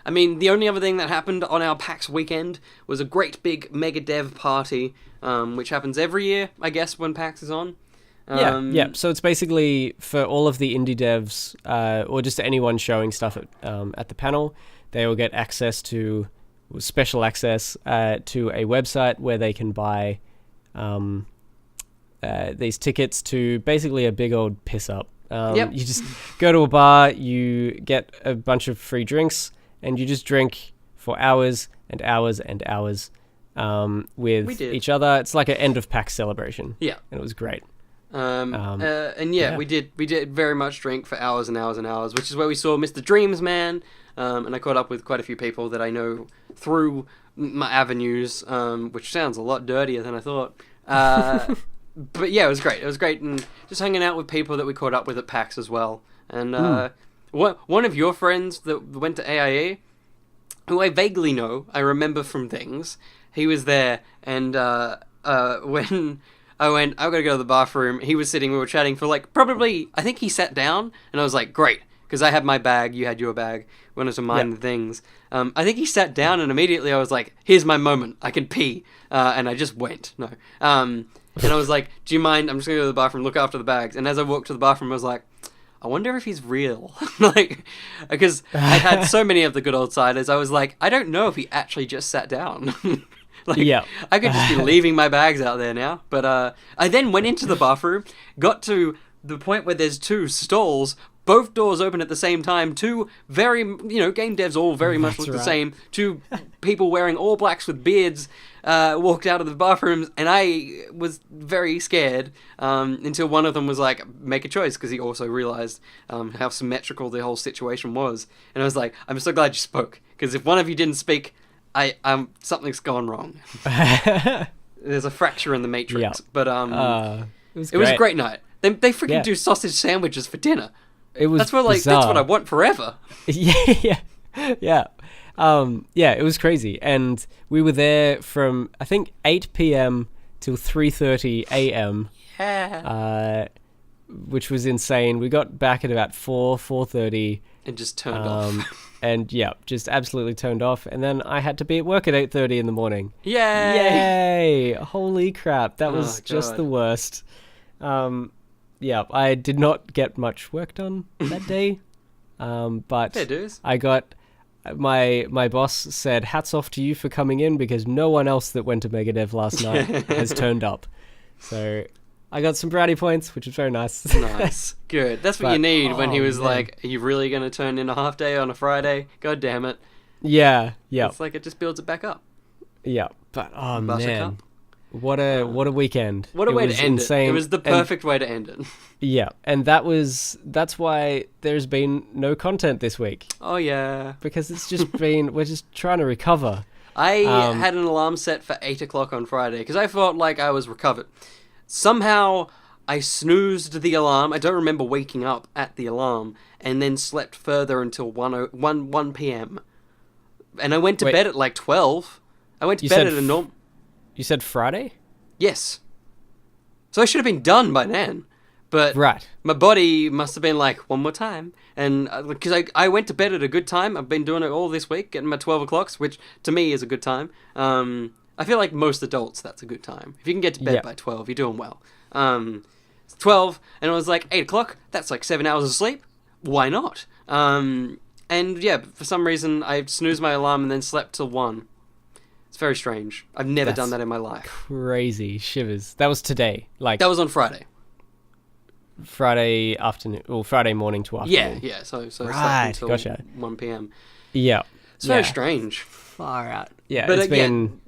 I mean, the only other thing that happened on our PAX weekend was a great big mega dev party, which happens every year, I guess, when PAX is on. Yeah. So it's basically for all of the indie devs, or just anyone showing stuff at the panel, they will get special access to a website where they can buy these tickets to basically a big old piss up. You just go to a bar, you get a bunch of free drinks, and you just drink for hours and hours and hours with each other. It's like an end of PAX celebration. Yeah, and it was great. We did very much drink for hours and hours and hours, which is where we saw Mr. Dreams Man, and I caught up with quite a few people that I know through my avenues, which sounds a lot dirtier than I thought. But yeah, it was great, and just hanging out with people that we caught up with at PAX as well. And one of your friends that went to AIE, who I vaguely know, I remember from things, he was there, and when I went, I've got to go to the bathroom, he was sitting, we were chatting for like, probably, I think he sat down, and I was like, great, because I had my bag, you had your bag, we wanted to mind the things. I think he sat down, and immediately I was like, here's my moment, I can pee, and I just went, no. And I was like, do you mind, I'm just going to go to the bathroom, look after the bags, and as I walked to the bathroom, I was like, I wonder if he's real. Like, because I've had so many of the good old ciders, I was like, I don't know if he actually just sat down. I could just be leaving my bags out there now. But I then went into the bathroom, got to the point where there's 2 stalls, both doors open at the same time, 2 very, game devs all very much look the same, 2 people wearing all blacks with beards walked out of the bathrooms, and I was very scared until one of them was like, make a choice, because he also realized how symmetrical the whole situation was. And I was like, I'm so glad you spoke, because if one of you didn't speak, something's gone wrong. There's a fracture in the matrix. But it was a great night. They freaking do sausage sandwiches for dinner. It was that's what I want forever. Yeah. It was crazy, and we were there from I think 8 p.m. till 3:30 a.m. Yeah. Which was insane. We got back at about 4:30 and just turned off. And just absolutely turned off. And then I had to be at work at 8:30 in the morning. Yay! Holy crap! That was just the worst. I did not get much work done that day. But I got my boss said, hats off to you for coming in, because no one else that went to Megadev last night has turned up. So I got some brownie points, which was very nice. Nice. Good. That's what you need when he was like, are you really going to turn in a half day on a Friday? God damn it. Yeah. It's like it just builds it back up. Yeah. But, man. What a weekend. What a way to end insane. It was the perfect way to end it. Yeah, and that's why there's been no content this week. Oh yeah. Because it's just we're just trying to recover. I had an alarm set for 8 o'clock on Friday because I felt like I was recovered. Somehow, I snoozed the alarm. I don't remember waking up at the alarm, and then slept further until 1 p.m. And I went to bed at like 12. I went to bed at a normal... You said Friday? Yes. So I should have been done by then. But right. My body must have been like, one more time. And because I went to bed at a good time. I've been doing it all this week, getting my 12 o'clocks, which to me is a good time. I feel like most adults, that's a good time. If you can get to bed by 12, you're doing well. It's 12, and it was like 8 o'clock. That's like 7 hours of sleep. Why not? And yeah, for some reason, I snoozed my alarm and then slept till 1. It's very strange. I've never done that in my life. Crazy shivers. That was today. That was on Friday. Friday afternoon, or Friday morning to afternoon. Yeah. So right, until gotcha. 1 p.m. Yeah. It's very strange. Far out. Yeah, but it's been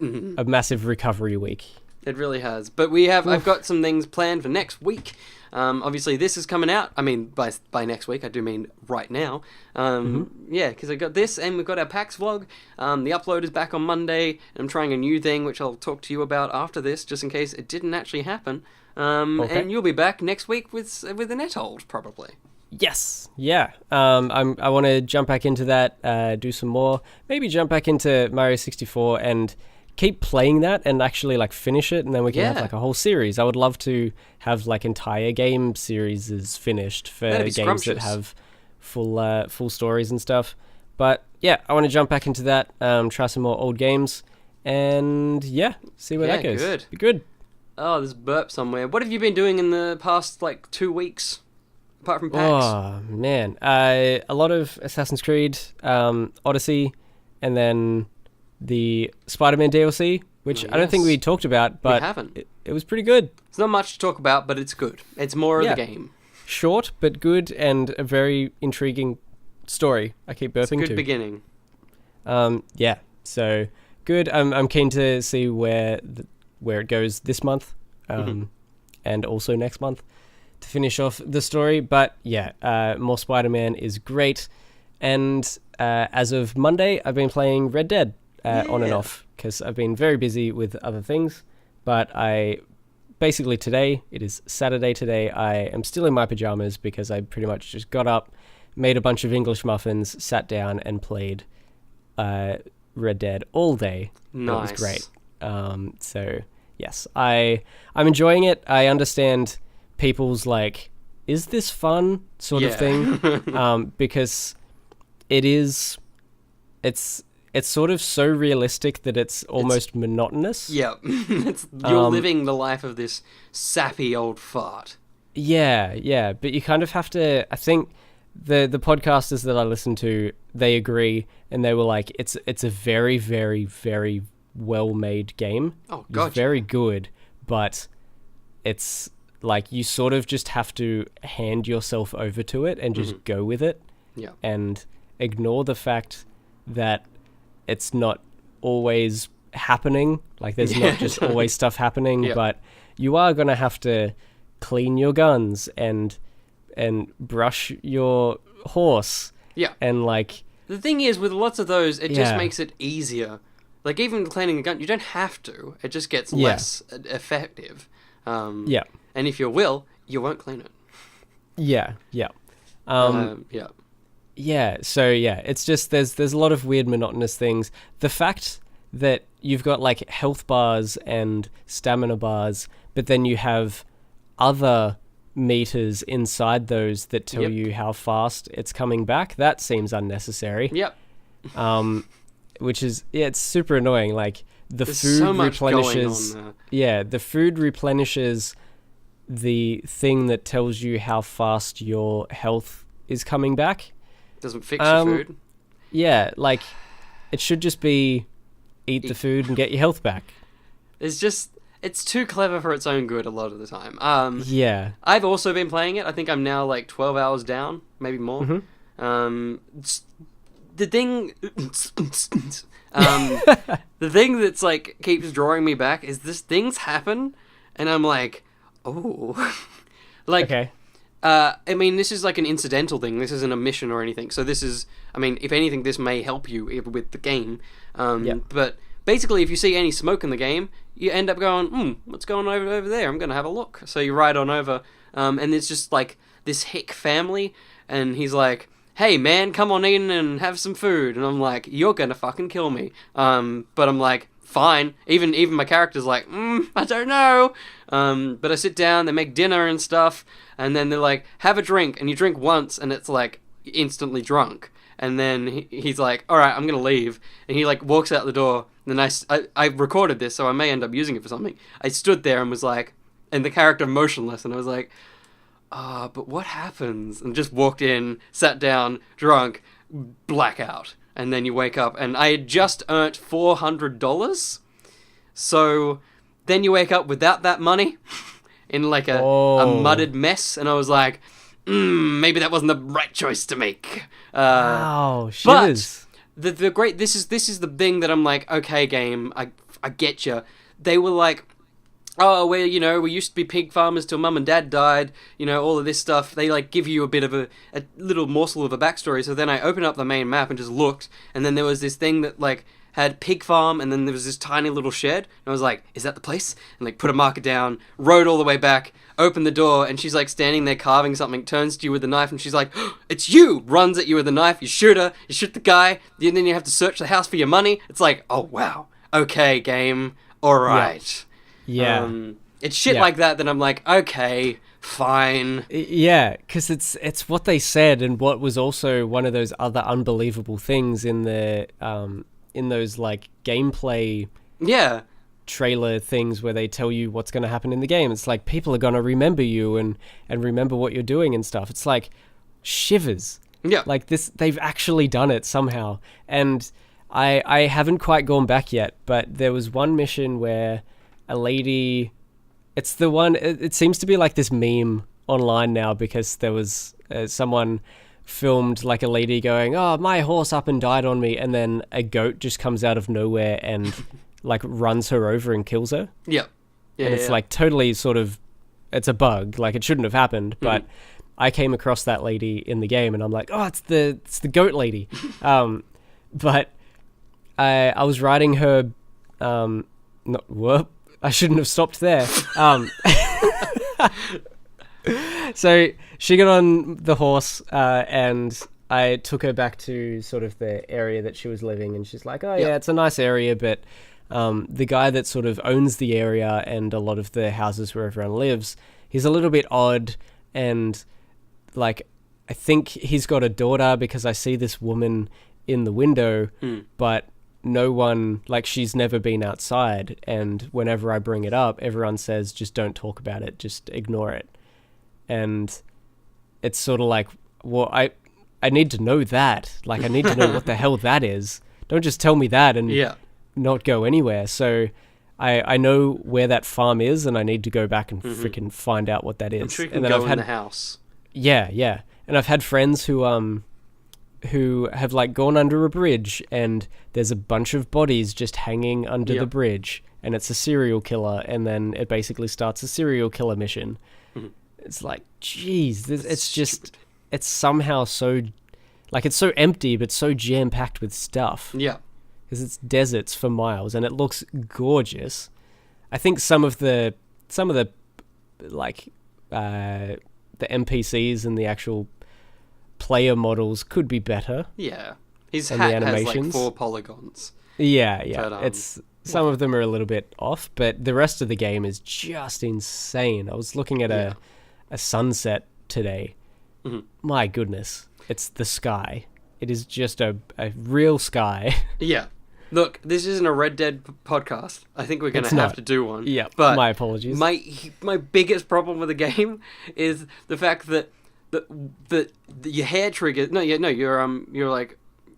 a massive recovery week. It really has. But I've got some things planned for next week. Obviously, this is coming out. I mean, by next week, I do mean right now. Yeah, because I got this, and we've got our PAX vlog. The upload is back on Monday, and I'm trying a new thing, which I'll talk to you about after this, just in case it didn't actually happen. And you'll be back next week with an ETTO, probably. Yes, yeah. I want to jump back into that, do some more. Maybe jump back into Mario 64 and keep playing that and actually like finish it, and then we can have like a whole series. I would love to have like entire game series is finished for games that have full stories and stuff. But yeah, I want to jump back into that, try some more old games, and see where that goes. Good. Be good. Oh, there's a burp somewhere. What have you been doing in the past like 2 weeks? Apart from PAX. Oh, man. A lot of Assassin's Creed, Odyssey, and then the Spider-Man DLC, which I don't think we talked about, but we haven't. It was pretty good. It's not much to talk about, but it's good. It's more of the game. Short, but good, and a very intriguing story. I keep burping too. It's a good beginning. Yeah, so good. I'm keen to see where it goes this month, and also next month, to finish off the story. But yeah, more Spider-Man is great. And as of Monday, I've been playing Red Dead on and off because I've been very busy with other things. But basically today, it is Saturday today, I am still in my pajamas because I pretty much just got up, made a bunch of English muffins, sat down and played Red Dead all day. Nice. It was great. So yes, I'm enjoying it. I understand people's like, is this fun sort of thing, because it's sort of so realistic that it's almost monotonous. Yeah, you're living the life of this sappy old fart. Yeah, but you kind of have to. I think the podcasters that I listen to, they agree, and they were like, it's a very, very, very well-made game. Oh, gotcha. It's very good, but it's like you sort of just have to hand yourself over to it and just go with it. Yeah. And ignore the fact that it's not always happening. Like there's not just always stuff happening, but you are going to have to clean your guns and brush your horse. Yeah. And like... The thing is, with lots of those, it just makes it easier. Like, even cleaning a gun, you don't have to. It just gets less effective. And if you will, you won't clean it. Yeah. So it's just there's a lot of weird monotonous things. The fact that you've got like health bars and stamina bars, but then you have other meters inside those that tell you how fast it's coming back, that seems unnecessary. Yep. Which is it's super annoying. Like There's so much replenishes. Going on there. The food replenishes the thing that tells you how fast your health is coming back. Doesn't fix your food. Yeah, like it should just be eat the food and get your health back. It's too clever for its own good a lot of the time. I've also been playing it. I think I'm now like 12 hours down, maybe more. The thing the thing that's like keeps drawing me back is things happen and I'm like, oh. Like I mean, this is like an incidental thing. This isn't a mission or anything. So this is, I mean, if anything, this may help you with the game. But basically, if you see any smoke in the game, you end up going, what's going on over there? I'm going to have a look. So you ride on over, and there's just like this hick family, and he's like, hey man, come on in and have some food. And I'm like, you're going to fucking kill me. But I'm like, fine. Even my character's like, I don't know. But I sit down, they make dinner and stuff, and then they're like, have a drink. And you drink once, and it's like instantly drunk. And then he's like, all right, I'm going to leave. And he like walks out the door. And then I recorded this, so I may end up using it for something. I stood there and was like, and the character motionless, and I was like, but what happens? And just walked in, sat down, drunk, blackout. And then you wake up, and I had just earned $400. So then you wake up without that money in like a mudded mess. And I was like, maybe that wasn't the right choice to make. Wow, shivers. But the great, this is the thing that I'm like, okay, game, I get you. They were like, oh, well, we used to be pig farmers till mum and dad died, all of this stuff. They like give you a bit of a little morsel of a backstory. So then I opened up the main map and just looked, and then there was this thing that like had pig farm, and then there was this tiny little shed, and I was like, is that the place? And like put a marker down, rode all the way back, opened the door, and she's like standing there carving something, turns to you with a knife, and she's like, oh, it's you! Runs at you with a knife, you shoot her, you shoot the guy, and then you have to search the house for your money. It's like, oh wow, okay, game, alright. Yeah. It's shit like that I'm like, okay, fine. Yeah, because it's what they said, and what was also one of those other unbelievable things in the in those like gameplay trailer things where they tell you what's going to happen in the game. It's like people are going to remember you and remember what you're doing and stuff. It's like shivers. Yeah. Like this, they've actually done it somehow. And I haven't quite gone back yet, but there was one mission where a lady, it's the one, it seems to be like this meme online now, because there was someone filmed like a lady going, oh, my horse up and died on me, and then a goat just comes out of nowhere and like runs her over and kills her. Yeah. And it's like totally sort of, it's a bug, like it shouldn't have happened, but I came across that lady in the game and I'm like, oh, it's the goat lady. But I was riding her, I shouldn't have stopped there. So she got on the horse, and I took her back to sort of the area that she was living, and she's like, oh yeah, it's a nice area, but the guy that sort of owns the area and a lot of the houses where everyone lives, he's a little bit odd, and like I think he's got a daughter, because I see this woman in the window, but no one, like she's never been outside, and whenever I bring it up, everyone says just don't talk about it, just ignore it. And it's sort of like, well, I need to know that. Like, I need to know what the hell that is. Don't just tell me that and not go anywhere. So I know where that farm is, and I need to go back and freaking find out what that is. I'm sure you can and then go in the house. Yeah. And I've had friends who have like gone under a bridge, and there's a bunch of bodies just hanging under the bridge, and it's a serial killer, and then it basically starts a serial killer mission. It's like, geez, it's somehow so, like, it's so empty, but so jam-packed with stuff. Yeah. Because it's deserts for miles, and it looks gorgeous. I think some of the like, the NPCs and the actual player models could be better. Yeah. His hat has like 4 polygons. Yeah. But, some of them are a little bit off, but the rest of the game is just insane. I was looking at a sunset today. My goodness, it's the sky. It is just a real sky. Yeah. Look, this isn't a Red Dead podcast. I think we're going to have to do one. Yeah, but my apologies. My biggest problem with the game is the fact that your hair triggers.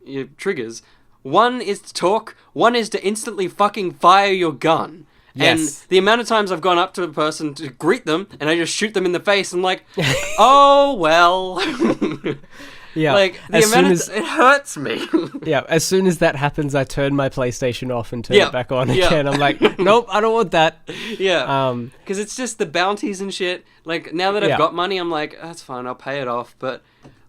Your triggers. One is to talk. One is to instantly fucking fire your gun. Yes. And the amount of times I've gone up to a person to greet them, and I just shoot them in the face, I'm like, oh, well. Yeah. Like, the amount of... It hurts me. Yeah, as soon as that happens, I turn my PlayStation off and turn it back on again. I'm like, nope, I don't want that. Yeah. Because it's just the bounties and shit. Like, now that I've got money, I'm like, that's fine, I'll pay it off. But,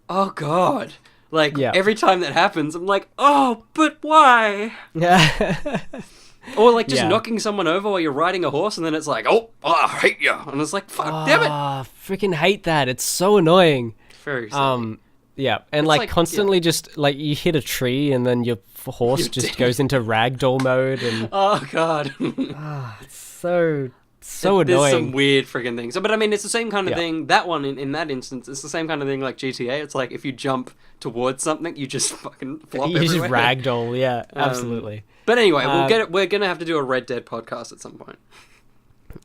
oh, God. Like, every time that happens, I'm like, oh, but why? Yeah. Or, like, just knocking someone over while you're riding a horse, and then it's like, oh, I hate you. And it's like, fuck, damn it. Freaking hate that. It's so annoying. Very silly. Yeah, and like constantly just like you hit a tree and then your horse just goes into ragdoll mode and oh god, it's so annoying. There's some weird freaking things. But I mean, it's the same kind of thing. That one in that instance, it's the same kind of thing like GTA. It's like if you jump towards something, you just fucking flop everywhere. You just ragdoll. Yeah, absolutely. But anyway, we're gonna have to do a Red Dead podcast at some point.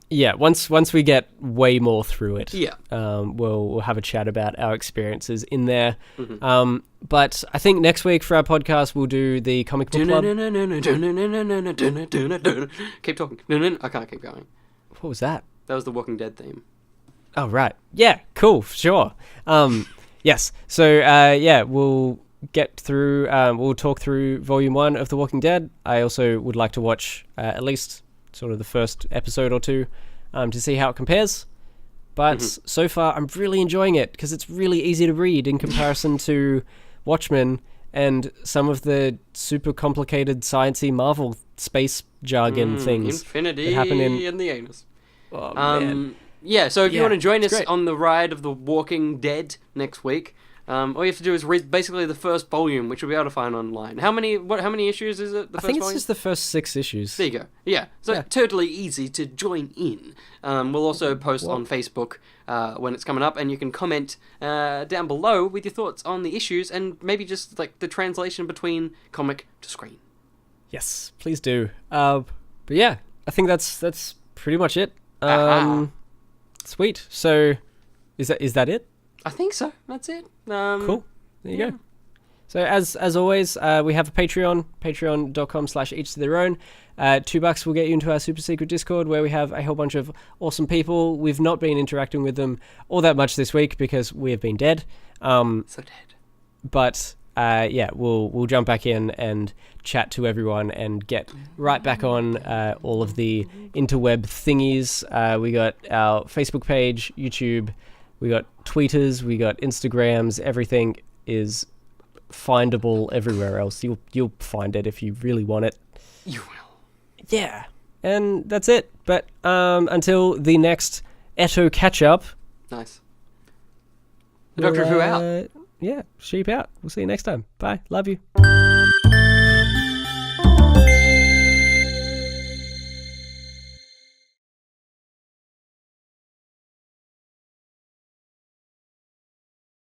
Yeah, once we get way more through it, we'll have a chat about our experiences in there. But I think next week for our podcast we'll do the comic book club. Keep talking. I can't keep going. What was that? That was the Walking Dead theme. Oh right, yeah, cool, sure. Yes, so we'll get through. We'll talk through Volume 1 of The Walking Dead. I also would like to watch at least sort of the first episode or two to see how it compares. But so far, I'm really enjoying it because it's really easy to read in comparison to Watchmen and some of the super complicated sciencey Marvel space jargon things. Infinity that happen in the anus. Oh, man. Yeah, so if you want to join us on the ride of The Walking Dead next week, all you have to do is read basically the first volume, which you'll be able to find online. How many issues is it? I think it's just the first 6 issues. There you go. Yeah, so totally easy to join in. We'll also post on Facebook when it's coming up, and you can comment down below with your thoughts on the issues and maybe just like the translation between comic to screen. Yes, please do. But yeah, I think that's pretty much it. Sweet. So, is that it? I think so. That's it. Cool. There you go. So as always, we have a Patreon, patreon.com/each to their own. $2 will get you into our super secret Discord where we have a whole bunch of awesome people. We've not been interacting with them all that much this week because we have been dead. So dead. But we'll jump back in and chat to everyone and get right back on all of the interweb thingies. We got our Facebook page, YouTube. We got Tweeters, we got Instagrams, everything is findable everywhere else. You'll find it if you really want it. You will. Yeah. And that's it. But until the next ETTO catch-up. Nice. Doctor Who out. Yeah, sheep out. We'll see you next time. Bye. Love you.